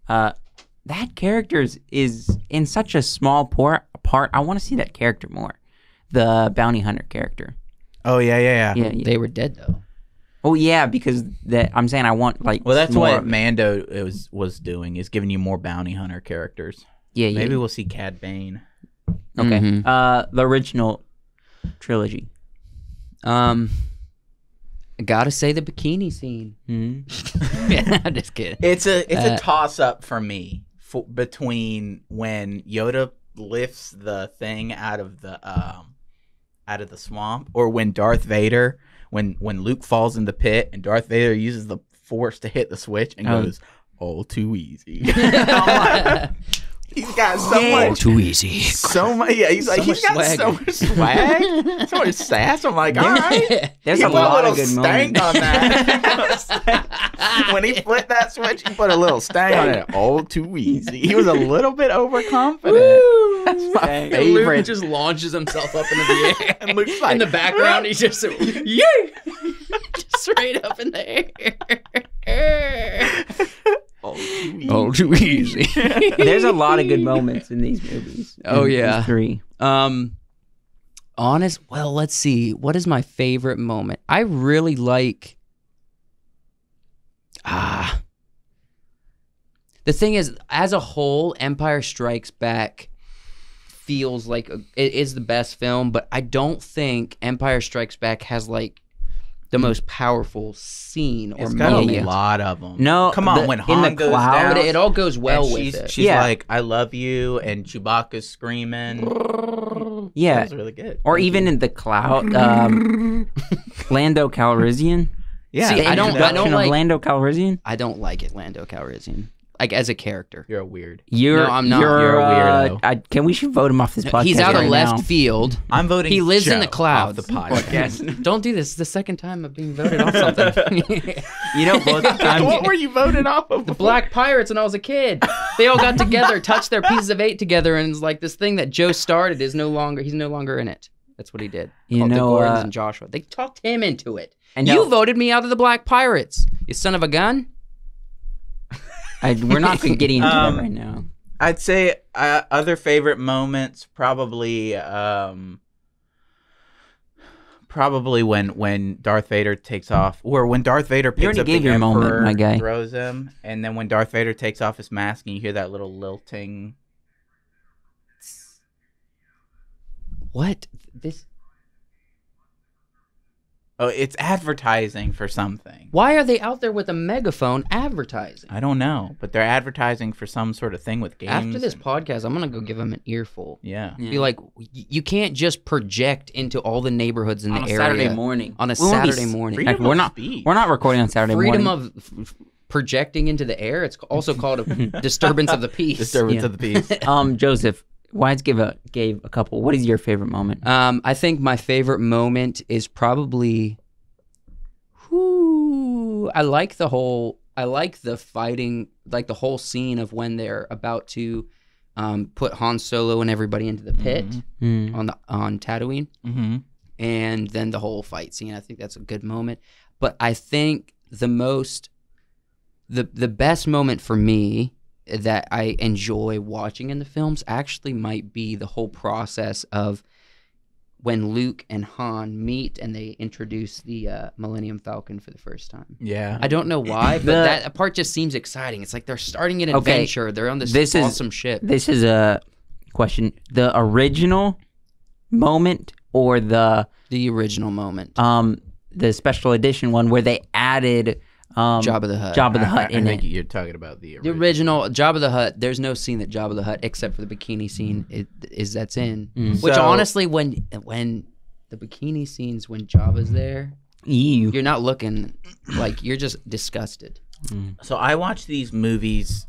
that character is in such a small part. I want to see that character more. The bounty hunter character. Oh yeah. Yeah. They were dead though. Oh yeah, because I'm saying I want like. Well, that's more what of it. Mando was doing, is giving you more bounty hunter characters. Yeah. Maybe we'll see Cad Bane. Okay. Mhm. The original trilogy. I gotta say the bikini scene. Yeah, I'm just kidding. It's a toss up for me between when Yoda lifts the thing out of the swamp, or when Darth Vader, when Luke falls in the pit and Darth Vader uses the Force to hit the switch and goes all too easy. He's got so much. Too easy. So much. Yeah, he's like, he's got swag. so much swag, so much sass. I'm like, all right. There's He a put lot little of good stank moments. on that. When he flipped that switch, he put a little stank on it. All too easy. He was a little bit overconfident. That's my Luke favorite. just launches himself up into the air. And Luke's like, in the background, he's just yay, just straight up in the air. all too easy. too easy. There's a lot of good moments in these movies. Oh, in yeah. these three. Well, let's see. What is my favorite moment? I really like. The thing is, as a whole, Empire Strikes Back feels like it is the best film, but I don't think Empire Strikes Back has like the most powerful scene or It's got moment. a lot of them. No, come on. When Han the goes cloud- down, But it all goes well and with it. she's like, "I love you," and Chewbacca's screaming. That Yeah. was really good. Or even in the cloud. Lando Calrissian. Yeah, See, I don't Introduction of like- Lando Calrissian. I don't like it, Lando Calrissian. like as a character. You're a weird. No, I'm not. You're a weirdo. We should vote him off this podcast. He's out of right left now. field. I'm voting. He lives in the Joe clouds. off the podcast. Don't do this. It's the second time of being voted off something. You know, both times. What were you voted off of? The Black Pirates when I was a kid. They all got together, touched their pieces of 8 together, and it's like this thing that Joe started is no longer. He's no longer in it. That's what he did. You Called the know, Gordons and Joshua. They talked him into it. And you no- voted me out of the Black Pirates. You son of a gun. We're not getting into that right now. I'd say other favorite moments probably when Darth Vader takes off, or when Darth Vader picks already up gave the your moment, Emperor, my guy. throws him, and then when Darth Vader takes off his mask and you hear that little lilting. What? This? Oh, it's advertising for something. Why are they out there with a megaphone advertising? I don't know, but they're advertising for some sort of thing with games. After this and- podcast, I'm gonna go give them an earful. yeah. Be like, you can't just project into all the neighborhoods in On the a area Saturday morning. on a We won't be Saturday morning. Freedom Heck, we're of not. speech. We're not recording on Saturday Freedom morning. of projecting into the air. It's also called a disturbance of the peace. Disturbance Yeah. of the peace. Joseph, Wyatt gave a couple. What is your favorite moment? I think my favorite moment is probably. I like the fighting, like the whole scene of when they're about to put Han Solo and everybody into the pit on Tatooine, and then the whole fight scene. I think that's a good moment. But I think the best moment for me that I enjoy watching in the films actually might be the whole process of when Luke and Han meet and they introduce the Millennium Falcon for the first time. Yeah. I don't know why, but that part just seems exciting. It's like they're starting an adventure. They're on this awesome ship. This is a question. The original moment or the original moment. the special edition one where they added Jabba the Hutt. Jabba the Hutt I in think it. you're talking about the The original Jabba the Hutt. There's no scene that Jabba the Hutt, except for the bikini scene, that's in. Which So- honestly, when the bikini scenes when Jabba's there, Ew. you're not looking like you're just disgusted. So I watch these movies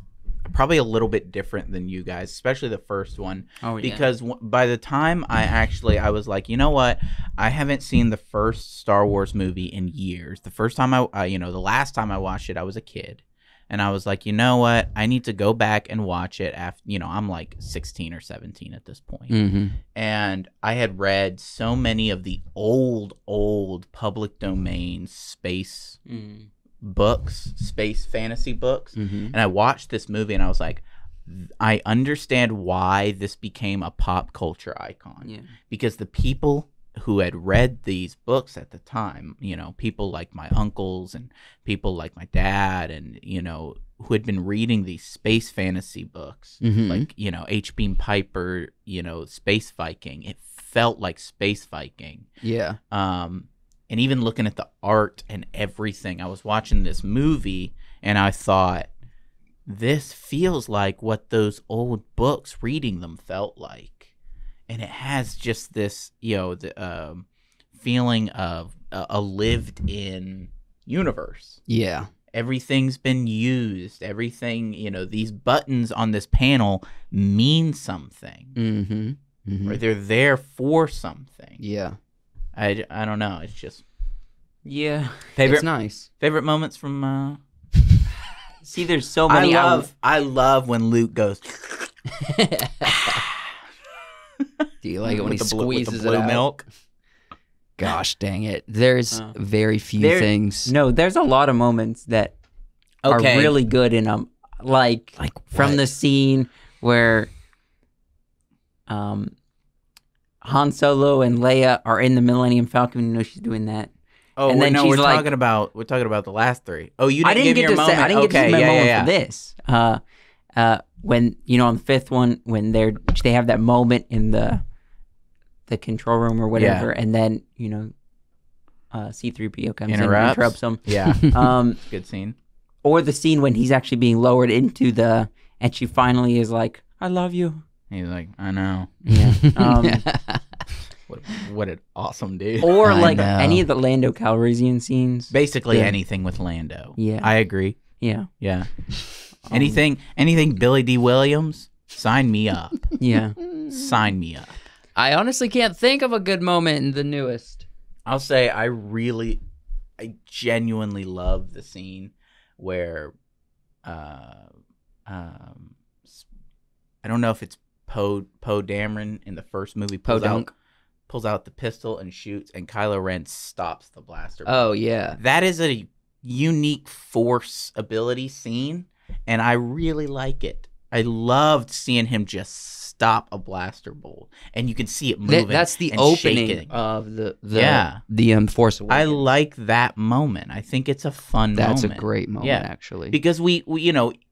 probably a little bit different than you guys, especially the first one. Oh, yeah. Because by the time I was like, you know what? I haven't seen the first Star Wars movie in years. The first time the last time I watched it, I was a kid. And I was like, you know what? I need to go back and watch it after, I'm like 16 or 17 at this point. Mm-hmm. And I had read so many of the old public domain space books, space fantasy books. And I watched this movie and I was like, I understand why this became a pop culture icon. Yeah. Because the people who had read these books at the time, people like my uncles and people like my dad and, who had been reading these space fantasy books, like, H. Beam Piper, Space Viking. It felt like Space Viking. Yeah. And even looking at the art and everything, I was watching this movie and I thought, this feels like what those old books, reading them, felt like. And it has just this, the feeling of a lived-in universe. Yeah. Everything's been used. Everything, these buttons on this panel mean something. Or they're there for something. Yeah. I don't know. It's just Yeah. It's nice. favorite moments from. See, there's so many. I love when Luke goes. Do you like it when he with the blue squeezes it out? milk? Gosh dang it. There's very few things. No, there's a lot of moments that are really good in them. Like from what? the scene where Han Solo and Leia are in the Millennium Falcon. She's doing that. Oh, And then we're she's like- talking about the last three. Oh, you didn't, I didn't give get your to moment. say. I didn't get to Okay, say my yeah, moment yeah, for this. When on the fifth one, when they have that moment in the control room or whatever, and then C-3PO comes in and interrupts them. Yeah, good scene. Or the scene when he's actually being lowered into and she finally is like, "I love you." He's like, I know. Yeah. What an awesome dude. Or I like know. any of the Lando Calrissian scenes. Basically Yeah. anything with Lando. Yeah. I agree. Yeah. Yeah. Anything Billy D. Williams, sign me up. Yeah. Sign me up. I honestly can't think of a good moment in the newest. I'll say I genuinely love the scene where, I don't know if it's Poe Dameron in the first movie pulls out the pistol and shoots, and Kylo Ren stops the blaster. Oh yeah, that is a unique Force ability scene, and I really like it. I loved seeing him just stop a blaster bolt, and you can see it moving. That's the and opening shaking. of the Force Awakens. I like that moment. I think it's a fun moment. That's a great moment, actually. Because we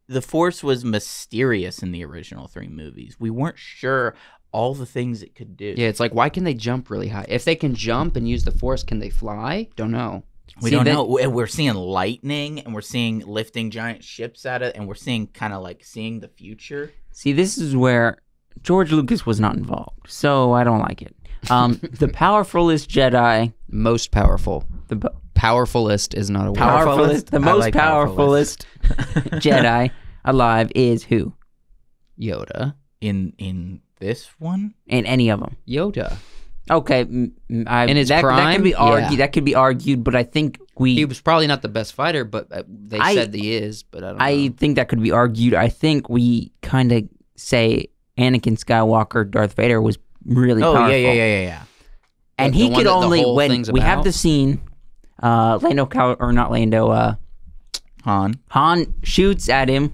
the Force was mysterious in the original 3 movies. We weren't sure all the things it could do. Yeah, it's like, why can they jump really high? If they can jump and use the Force, can they fly? Don't know. We don't know. We're seeing lightning, and we're seeing lifting giant ships at it, and we're seeing kind of like seeing the future. See, this is where George Lucas was not involved, so I don't like it. The powerfulest Jedi, most powerful. The powerfulest is not a word. Powerfulest. The most powerfulest Jedi alive is who? Yoda. In this one? In any of them? Yoda. Okay, in his prime, that could be argued. Yeah. That could be argued, but I think he was probably not the best fighter, but they said he is. But I don't know. I think that could be argued. I think we kind of say Anakin Skywalker, Darth Vader was really powerful. Oh yeah. And he could only when we have the scene, Han shoots at him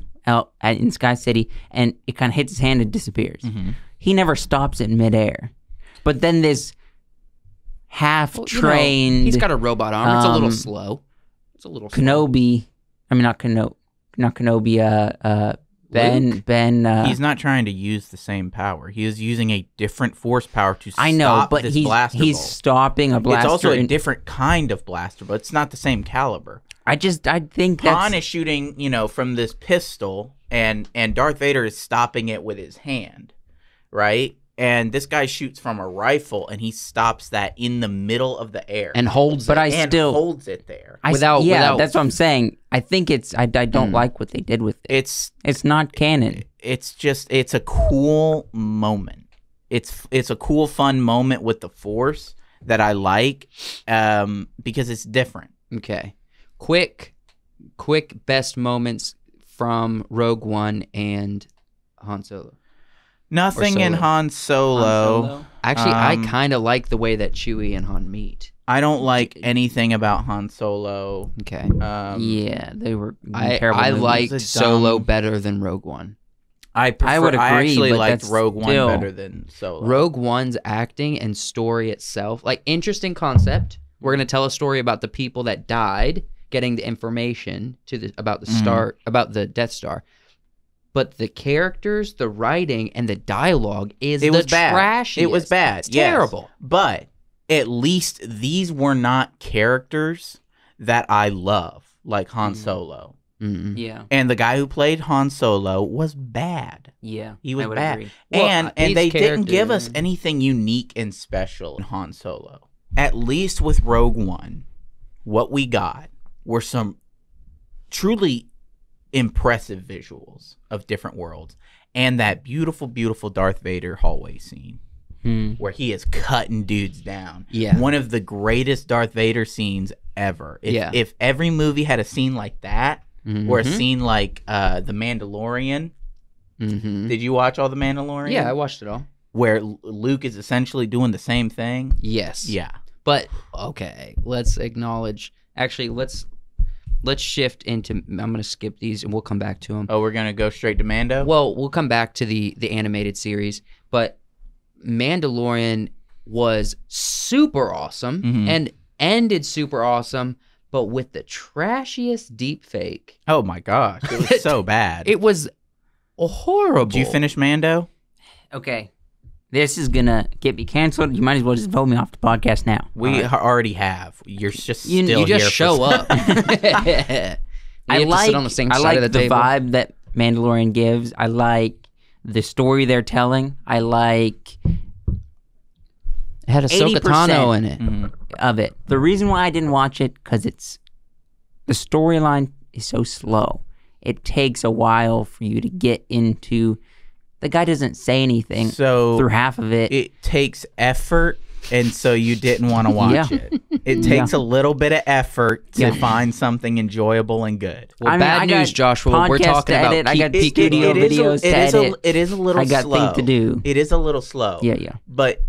in Sky City, and it kind of hits his hand and disappears. Mm-hmm. He never stops it midair. But then this half-trained... he's got a robot arm. It's a little slow. It's a little Kenobi... slow. I mean, not Kenobi. Ben... he's not trying to use the same power. He is using a different Force power to stop this blaster he's bolt. Stopping a blaster. It's also a different kind of blaster, but it's not the same caliber. I think Han is shooting, from this pistol, and Darth Vader is stopping it with his hand, right? And this guy shoots from a rifle, and he stops that in the middle of the air and holds it. Holds it there without. That's what I'm saying. I think I don't like what they did with it. It's not canon. It's a cool moment. It's a cool, fun moment with the Force that I like, because it's different. Okay, quick best moments from Rogue One and Han Solo. Nothing in Han Solo. Actually, I kind of like the way that Chewie and Han meet. I don't like anything about Han Solo. Okay. Yeah, they were terrible. I liked Solo better than Rogue One. I would agree. I actually liked Rogue One better than Solo. Rogue One's acting and story itself, interesting concept. We're gonna tell a story about the people that died, getting the information about the Death Star. But the characters, the writing, and the dialogue is trashiest. It was bad. It's terrible. But at least these were not characters that I love, like Han Solo. Mm-hmm. Yeah. And the guy who played Han Solo was bad. Yeah. He was bad. Agree. And they didn't give us anything unique and special in Han Solo. At least with Rogue One, what we got were some truly impressive visuals of different worlds, and that beautiful Darth Vader hallway scene where he is cutting dudes down. Yeah, one of the greatest Darth Vader scenes ever. If every movie had a scene like that, or a scene like The Mandalorian. Did you watch all The Mandalorian? Yeah, I watched it all. Where Luke is essentially doing the same thing. Yes. Yeah. But okay, let's acknowledge. Actually, let's shift into. I'm going to skip these and we'll come back to them. Oh, we're going to go straight to Mando? Well, we'll come back to the animated series, but Mandalorian was super awesome and ended super awesome, but with the trashiest deep fake. Oh my gosh, it was so bad. It was horrible. Did you finish Mando? Okay. This is going to get me canceled. You might as well just vote me off the podcast now. We already have. You're just still here. You just show up. I like sit on the same side of the table. Vibe that Mandalorian gives. I like the story they're telling. I like it had Ahsoka Tano in it. Of it. The reason why I didn't watch it, because the storyline is so slow. it takes a while for you to get into. The guy doesn't say anything through half of it. It takes effort, and so you didn't want to watch it. It takes a little bit of effort to find something enjoyable and good. Well, bad news, Joshua. We're talking about I got studio videos to edit. It is a little slow. I got things to do. It is a little slow. Yeah. But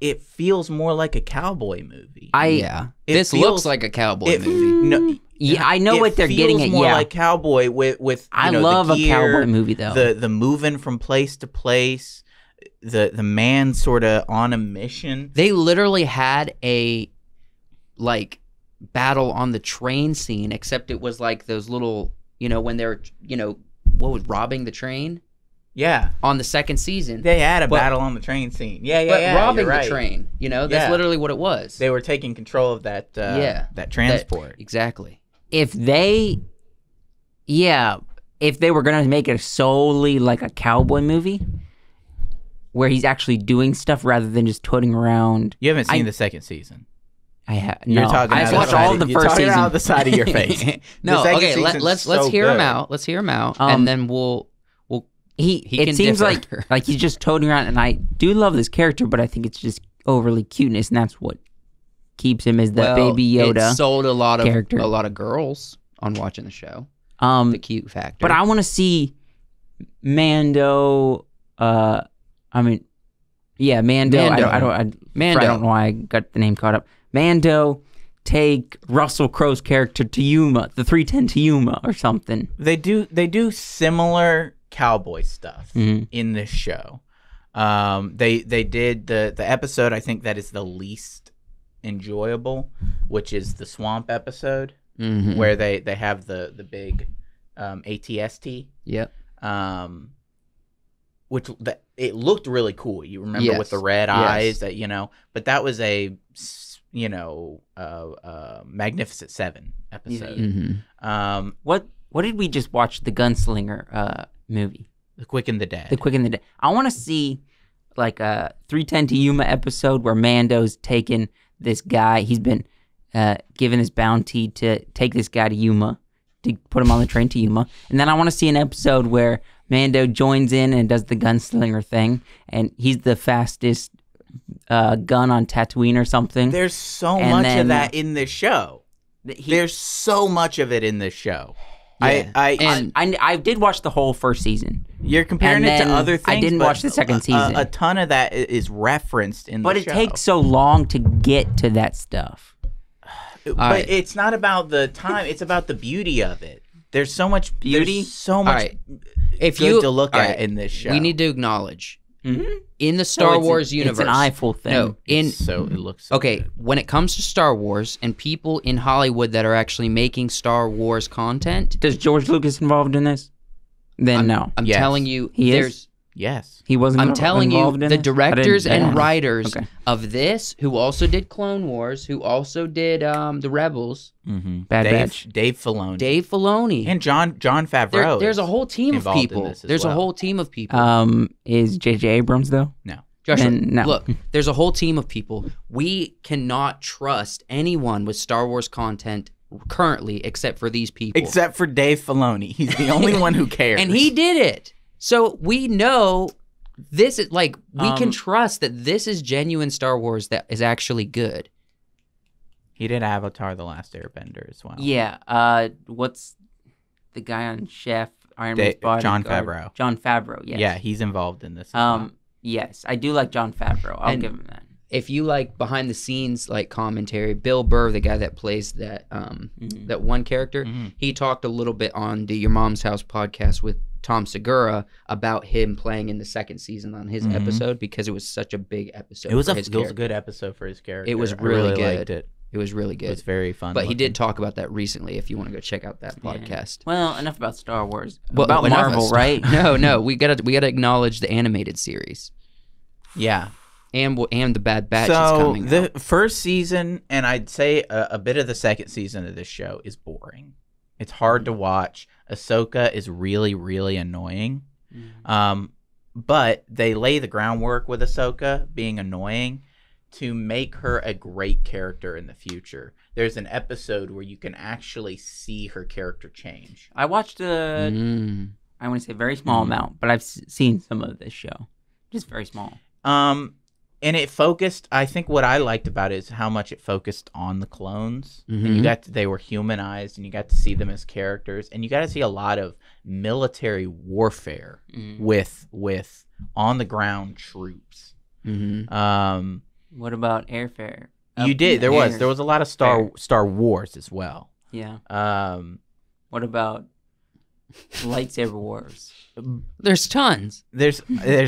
it feels more like a cowboy movie. This looks like a cowboy movie. I know what they're getting at. It feels more like cowboy with I love the gear, a cowboy movie though. The moving from place to place, the man sort of on a mission. They literally had a battle on the train scene, except it was like those little, when they're, what was robbing the train? Yeah. On the second season. They had a battle on the train scene. Yeah. Robbing the train, that's literally what it was. They were taking control of that that transport. Exactly. If they were going to make it solely like a cowboy movie where he's actually doing stuff rather than just toting around. You haven't seen the second season. I have. You're No, talking I've out watched the all side, the you're first talking season. out the side of your face. No, The second okay, season's let's so hear him good. out. Let's hear him out, and then we'll he It can seems differ. like he's just toting around, and I do love this character, but I think it's just overly cuteness, and that's what keeps him as the baby Yoda. It sold a lot character. of girls on watching the show. The cute factor. But I want to see Mando. Mando. Mando. I don't know why I got the name caught up. Mando take Russell Crowe's character to Yuma, the 310 to Yuma or something. They do similar cowboy stuff in this show. They did the episode I think that is the least enjoyable, which is the swamp episode, where they have the big ATST. Yep. Which it looked really cool. You remember with the red eyes that but that was a Magnificent Seven episode. What did we just watch? The Gunslinger movie, The Quick and the Dead. The Quick and the Dead. I want to see like a 310 to Yuma episode where Mando's taken this guy. He's been given his bounty to take this guy to Yuma, to put him on the train to Yuma. And then I want to see an episode where Mando joins in and does the gunslinger thing, and he's the fastest gun on Tatooine or something. There's so much of that in this show. There's so much of it in this show. Yeah. I did watch the whole first season. You're comparing it to other things. I didn't watch the second season. A ton of that is referenced in the show. But it takes so long to get to that stuff. But it's not about the time. It's about the beauty of it. There's so much beauty. There's so much good to look at in this show. We need to acknowledge in the Star Wars universe. It's an eyeful thing. No, so it looks so okay. good. When it comes to Star Wars and people in Hollywood that are actually making Star Wars content, does George Lucas involved in this? Then no. I'm telling you, Yes. He wasn't. I'm telling you, involved in the this? directors I didn't and know. writers Okay. of this, who also did Clone Wars, who also did the Rebels, Bad Batch. Dave Filoni. Dave Filoni, And John Favreau. there's a whole team of involved in people. this as There's a well. whole team of people. Is J.J. Abrams though? No. Joshua, then no. look, there's a whole team of people. We cannot trust anyone with Star Wars content currently except for these people. Except for Dave Filoni. He's the only one who cares. And he did it. So we know this is we can trust that this is genuine Star Wars that is actually good. He did Avatar: The Last Airbender as well. Yeah. What's the guy on Chef Iron Man's Bodyguard? John Favreau. John Favreau. Yes. Yeah, he's involved in this as well. Yes, I do like John Favreau. I'll give him that. If you like behind the scenes commentary, Bill Burr, the guy that plays that that one character, he talked a little bit on the Your Mom's House podcast with Tom Segura about him playing in the second season on his episode because it was such a big episode. It was for his a good episode for his character. It was I really good. liked it. It was really good. It was very fun. But he did talk about that recently. If you want to go check out that Yeah. podcast. Well, enough about Star Wars. Well, about enough Marvel, Star- right? No, we gotta acknowledge the animated series Yeah. and the Bad Batch is So coming the out. first season, and I'd say a bit of the second season of this show is boring. It's hard to watch. Ahsoka is really, really annoying. But they lay the groundwork with Ahsoka being annoying to make her a great character in the future, there's an episode where you can actually see her character change. I watched I want to say a very small amount, but I've seen some of this show. Just very small. And it focused, I think what I liked about it is how much it focused on the clones. And they were humanized, and you got to see them as characters, and you got to see a lot of military warfare with on the ground troops. What about airfare? You did. There was a lot of Star Wars as well. Yeah. What about lightsaber wars? There's tons. There's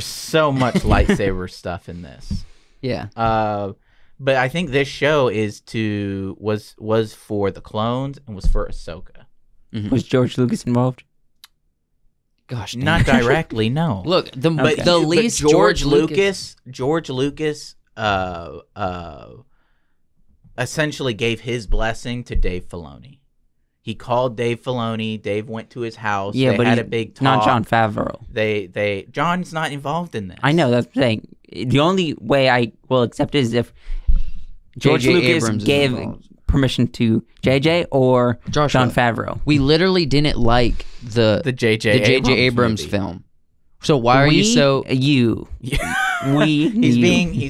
so much lightsaber stuff in this. Yeah. But I think this show was for the clones and was for Ahsoka. Was George Lucas involved? Gosh, dang. Not directly, no. Look, the But least George Lucas essentially gave his blessing to Dave Filoni. He called Dave Filoni. Dave went to his house. Yeah, they but had a big talk. Not Jon Favreau. John's not involved in this. I know, that's what I'm saying. The only way I will accept it is if George J.J. Lucas Abrams is gave involved. permission to JJ or Joshua. Jon Favreau. We literally didn't like the J.J. Abrams movie. film. So why are you so? He's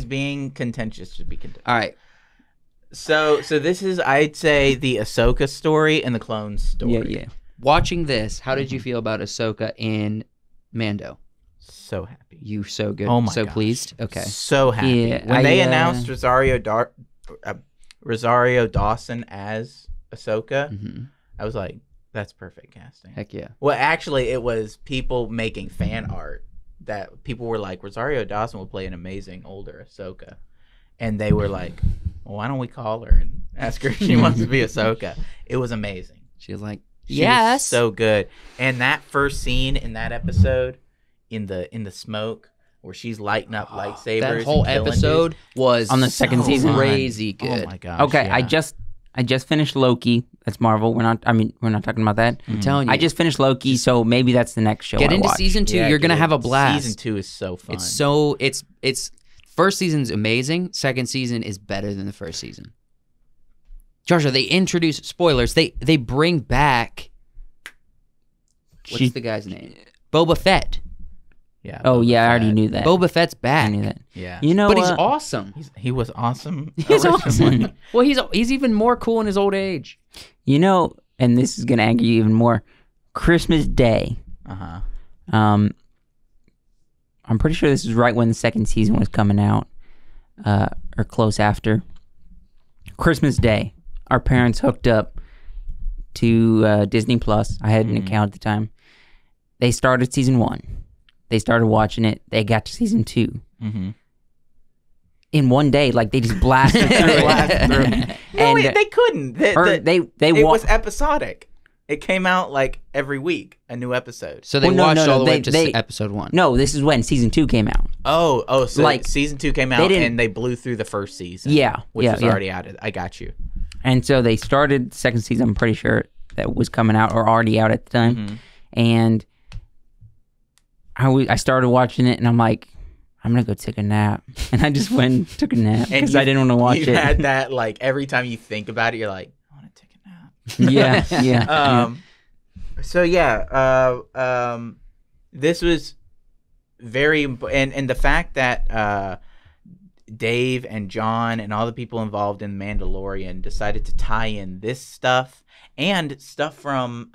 being contentious to be contentious. All right. So this is, I'd say, the Ahsoka story and the clone story. Yeah. Watching this, how did you feel about Ahsoka in Mando? So happy. You so good. Oh my so gosh. pleased. Okay. So happy. Yeah, when they announced Rosario Dawson as Ahsoka, I was like, that's perfect casting. Heck yeah. Well, actually, it was people making fan art that people were like, Rosario Dawson will play an amazing older Ahsoka. And they were like, well, why don't we call her and ask her if she wants to be Ahsoka? It was amazing. She was like, She yes. was so good. And that first scene in that episode, in the smoke, where she's lighting up lightsabers. That whole and killing episode dudes, was On the second season? crazy good. Oh my gosh. Okay, yeah. I just finished Loki. That's Marvel. We're not talking about that. I'm telling you. I just finished Loki, so maybe that's the next show Get I into watch. season 2. Yeah, You're going to dude. have a blast. Season 2 is so fun. It's first season's amazing. Second season is better than the first season. Joshua, they introduce spoilers. They bring back what's the guy's name? Boba Fett. Yeah. Oh Boba yeah, I already Fett. knew that. Boba Fett's I back. knew that. Yeah. You know, But he's awesome. He was awesome. He's originally. awesome. Well, he's even more cool in his old age. You know, and this is gonna anger you even more. Christmas Day. Uh-huh. I'm pretty sure this is right when the second season was coming out, or close after. Christmas Day, our parents hooked up to Disney Plus. I had an account at the time. They started season 1. They started watching it. They got to season 2. Mm-hmm. In one day, like they just blasted through it. No, And they couldn't. It was episodic. It came out like every week, a new episode. So they Well, no, watched no, all the way they- up to they- episode 1. No, this is when season 2 came out. So Like, season 2 came they out didn't- and they blew through the first season. Yeah, which yeah, was yeah. already out. I got you. And so they started the second season, I'm pretty sure, that was coming out or already out at the time. Mm-hmm. And I started watching it, and I'm like, I'm going to go take a nap. And I just went and took a nap And because I didn't want to watch you it. had that, like, every time you think about it, you're like, I want to take a nap. Yeah. So this was very and the fact that Dave and John and all the people involved in Mandalorian decided to tie in this stuff and stuff from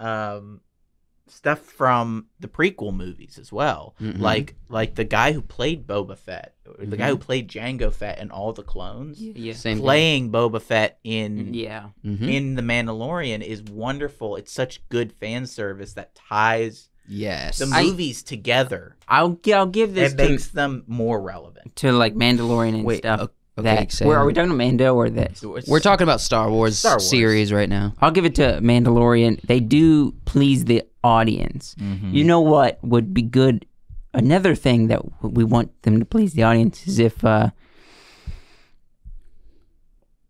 the prequel movies as well. Mm-hmm. Like the guy who played Boba Fett, or the guy who played Jango Fett in all the clones, Yeah. Same thing. playing Boba Fett in Yeah. Mhm. in The Mandalorian is wonderful. It's such good fan service that ties Yes. the movies together. I'll give this It makes them more relevant. to like Mandalorian and Wait, stuff. okay, That, are we talking about Mando or this? We're talking about Star Wars series right now. I'll give it to Mandalorian. They do please the audience. Mm-hmm. You know what would be good? Another thing that we want them to please the audience is if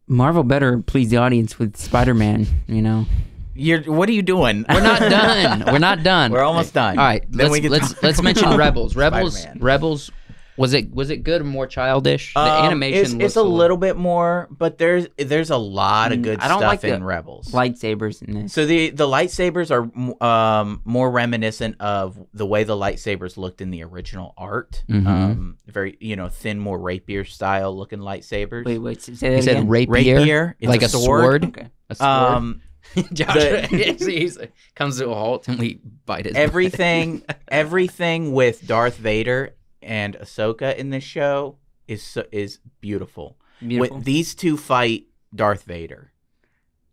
Marvel better please the audience with Spider-Man, you know? What are you doing? We're not done. We're not done. We're almost done. All right, Then we can let's talk mention about Rebels. Spider-Man. Rebels Was it good or more childish? The animation it's a little bit more, but there's a lot of good stuff like in Rebels. Lightsabers in this. So the lightsabers are more reminiscent of the way the lightsabers looked in the original art. Very thin, more rapier style looking lightsabers. Wait, say that You said again. Rapier, it's like a sword. Okay. A sword. Josh The- comes to a halt and we bite his everything with Darth Vader and Ahsoka in this show is beautiful. When these two fight Darth Vader,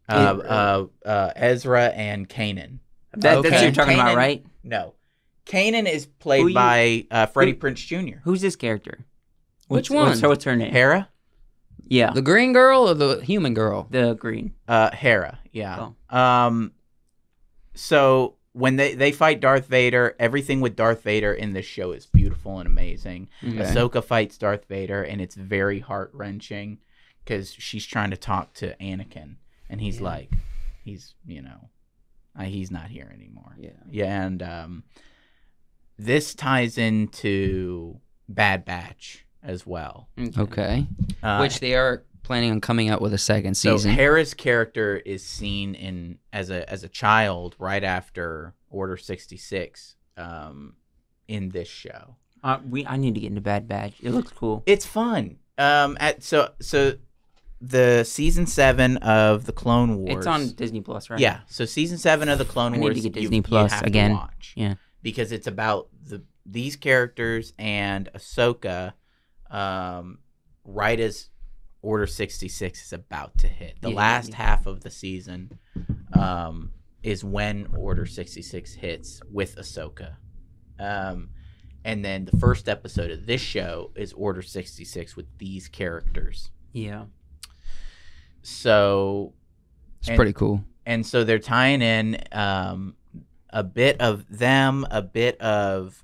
Ezra and Kanan. That's what you're talking about, right? No, Kanan is played by Freddie Prinze Jr. Who's this character? Which one? What's her name? Hera. Yeah, The green girl or the human girl? the green. Hera. Yeah. So when they fight Darth Vader, everything with Darth Vader in this show is beautiful and amazing. Okay. Ahsoka fights Darth Vader, and it's very heart-wrenching because she's trying to talk to Anakin, and he's like, he's not here anymore. Yeah, and this ties into Bad Batch as well. Okay. Which they are planning on coming out with a second So season. Hera's character is seen as a child right after Order 66 in this show. I need to get into Bad Batch. It looks cool. It's fun. So the season 7 of the Clone Wars. It's on Disney Plus, right? Yeah. So season 7 of the Clone I need Wars. to get you Disney Plus have to again. watch. Yeah. Because it's about these characters and Ahsoka, right as Order 66 is about to hit. The last half of the season is when Order 66 hits with Ahsoka. And then the first episode of this show is Order 66 with these characters. Yeah. So It's pretty cool. And so they're tying in a bit of them, a bit of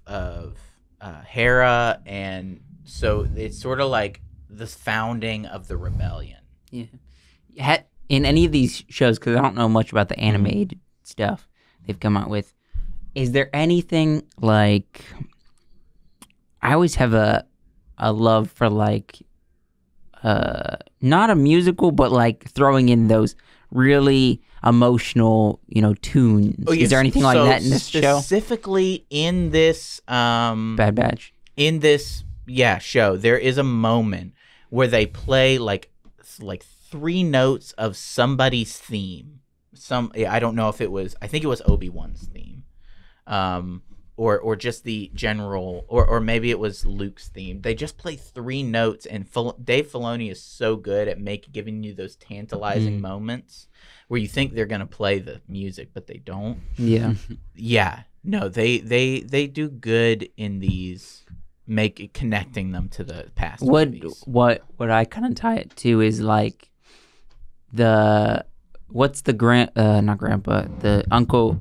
Hera, and so it's sort of like the founding of the rebellion. Yeah. In any of these shows, because I don't know much about the animated stuff they've come out with, is there anything like... I always have a love for like... not a musical, but like throwing in those really emotional, tunes. Is there anything like that in this show? Specifically in this Bad Batch. In this show, there is a moment where they play like 3 notes of somebody's theme. I don't know if it was, I think it was Obi-Wan's theme. Or just the general, or maybe it was Luke's theme. They just play 3 notes, and Dave Filoni is so good at giving you those tantalizing moments where you think they're gonna play the music, but they don't. Yeah. Yeah, no, they do good in these, connecting them to the past. Movies. What I kind of tie it to is like what's the not grandpa, the uncle.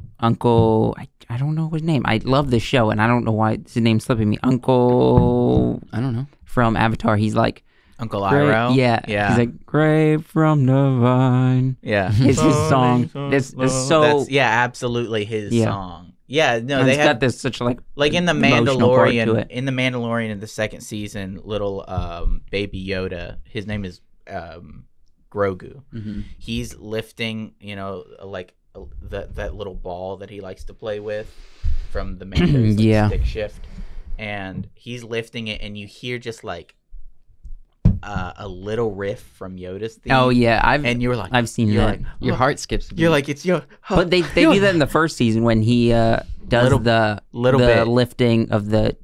I don't know his name. I love this show, and I don't know why his name's slipping me. Uncle, I don't know. From Avatar. He's like Uncle Iroh. Yeah. He's like "Grape from the Vine." Yeah, it's his song. That's absolutely his song. Yeah, no, and they got this such like in the emotional part to Mandalorian. it. In the Mandalorian, in the second season, little baby Yoda. His name is Grogu. He's lifting, like that little ball that he likes to play with from the Mando's stick shift, and he's lifting it, and you hear just like a little riff from Yoda's theme. Oh yeah, I've seen that. Like, Your heart skips a beat. You're like, it's Yoda. But they do that in the first season when he does the lifting of the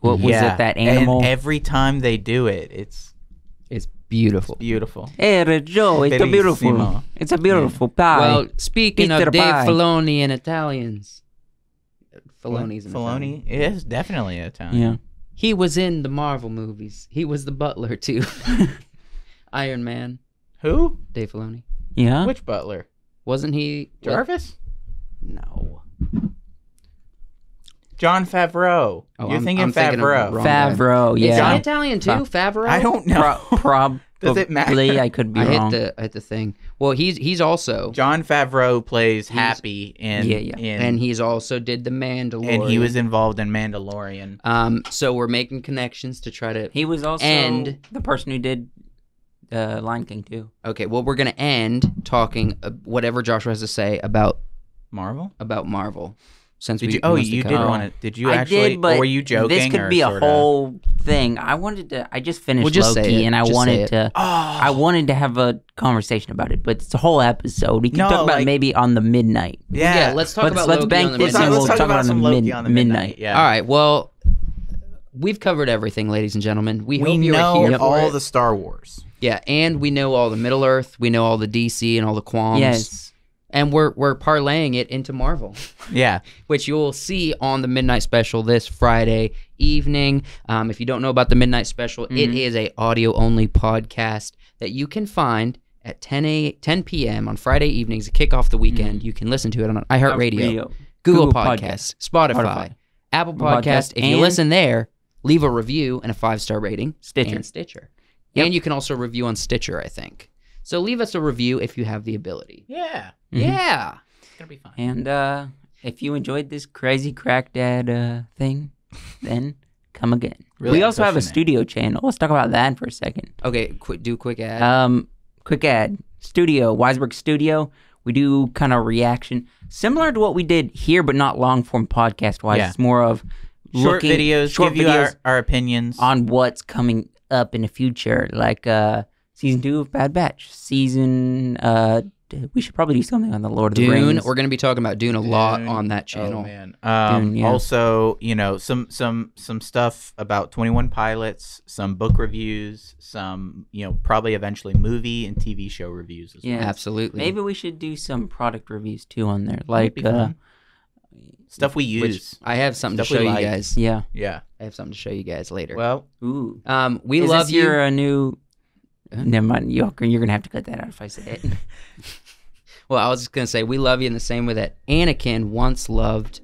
was it, that animal? And every time they do it, it's beautiful. Beautiful. Hey, Joe, it's a beautiful. It's a beautiful pie. Well, speaking Peter of Dave pie. Filoni and Italians, Filoni's an Italian. Filoni is definitely Italian. Yeah. He was in the Marvel movies. He was the butler too. Iron Man. Who? Dave Filoni. Yeah. Which butler? Wasn't he Jarvis? No. John Favreau. Oh, You're I'm thinking thinking of the Favreau. wrong guy. Favreau, Is yeah. he Italian too? Favreau? I don't know. Does it matter? I could be wrong. I hit the thing. Well, he's also John Favreau plays Happy in and he's also did the Mandalorian. and he was involved in Mandalorian. So we're making connections to try to. He was also the person who did Lion King too. Okay, well, we're gonna end talking whatever Joshua has to say about Marvel. Since Did we you? Oh, mostly you did covered- want to? Did you I actually? did, but or were you joking? This could or be a sorta? whole thing. I just finished Well, just say Loki, it. and I Just say wanted it. to. I wanted to have a conversation about it, but it's a whole episode. We can No, talk about like- maybe on the midnight. Yeah, let's talk about let's Loki bank on the this midnight. and we'll Let's talk about some on the Loki on the midnight. Yeah. All right, well, we've covered everything, ladies and gentlemen. We hope you were know here for all it. the Star Wars. Yeah, and we know all the Middle Earth. We know all the DC and all the qualms. Yes. And we're parlaying it into Marvel, Yeah. which you'll see on the Midnight Special this Friday evening. If you don't know about the Midnight Special, it is a audio-only podcast that you can find at 10 p.m. on Friday evenings to kick off the weekend. You can listen to it on iHeartRadio, Google Podcasts, Spotify, Apple Podcasts. If you listen there, leave a review and a 5-star rating. Stitcher. Yep. And you can also review on Stitcher, I think. So leave us a review if you have the ability. Yeah. Yeah. It's gonna be fun. And if you enjoyed this crazy crack dad thing, then come again. Really we also have a pushing it. studio channel. Let's talk about that for a second. Okay, do a quick ad. Quick ad. Studio, Wiseworks Studio. We do kind of reaction, similar to what we did here, but not long form podcast wise. Yeah. It's more of Short videos. Give you our opinions on what's coming up in the future, like season 2 of Bad Batch. We should probably do something on the Lord of the Dune. Rings. We're going to be talking about Dune a lot on that Oh channel. man. Dune, yeah. Also, some stuff about 21 Pilots, some book reviews, some probably eventually movie and TV show reviews as well. Yeah. Absolutely. Maybe we should do some product reviews too on there, That'd like be fun. Stuff we use. Which I have something to Stuff show we you like. guys. yeah. Yeah. I have something to show you guys later. Well, Ooh. We Is love this you. your new? Never mind. You're gonna have to cut that out if I say it. Well, I was just going to say we love you in the same way that Anakin once loved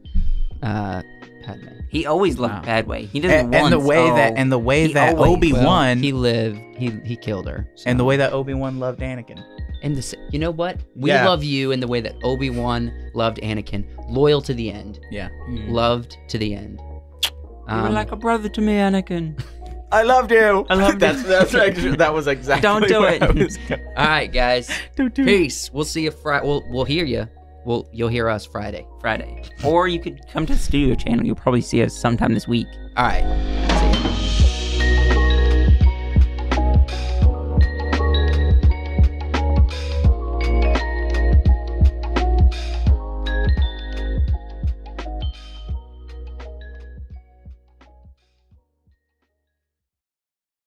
Padme. He always loved Wow. Padme. He doesn't and want the way he that always- Obi-Wan He lived. He killed her. So. and the way that Obi-Wan loved Anakin. And you know what? We Yeah. love you in the way that Obi-Wan loved Anakin. Loyal to the end. Yeah. Loved to the end. You were like a brother to me, Anakin. I loved you. I loved you. That's actually, that was exactly. Don't do what it. I was All right, guys. Don't do it. Peace. We'll see you Friday. We'll hear you. You'll hear us Friday. Friday. Or you could come to the studio channel. You'll probably see us sometime this week. All right. See ya.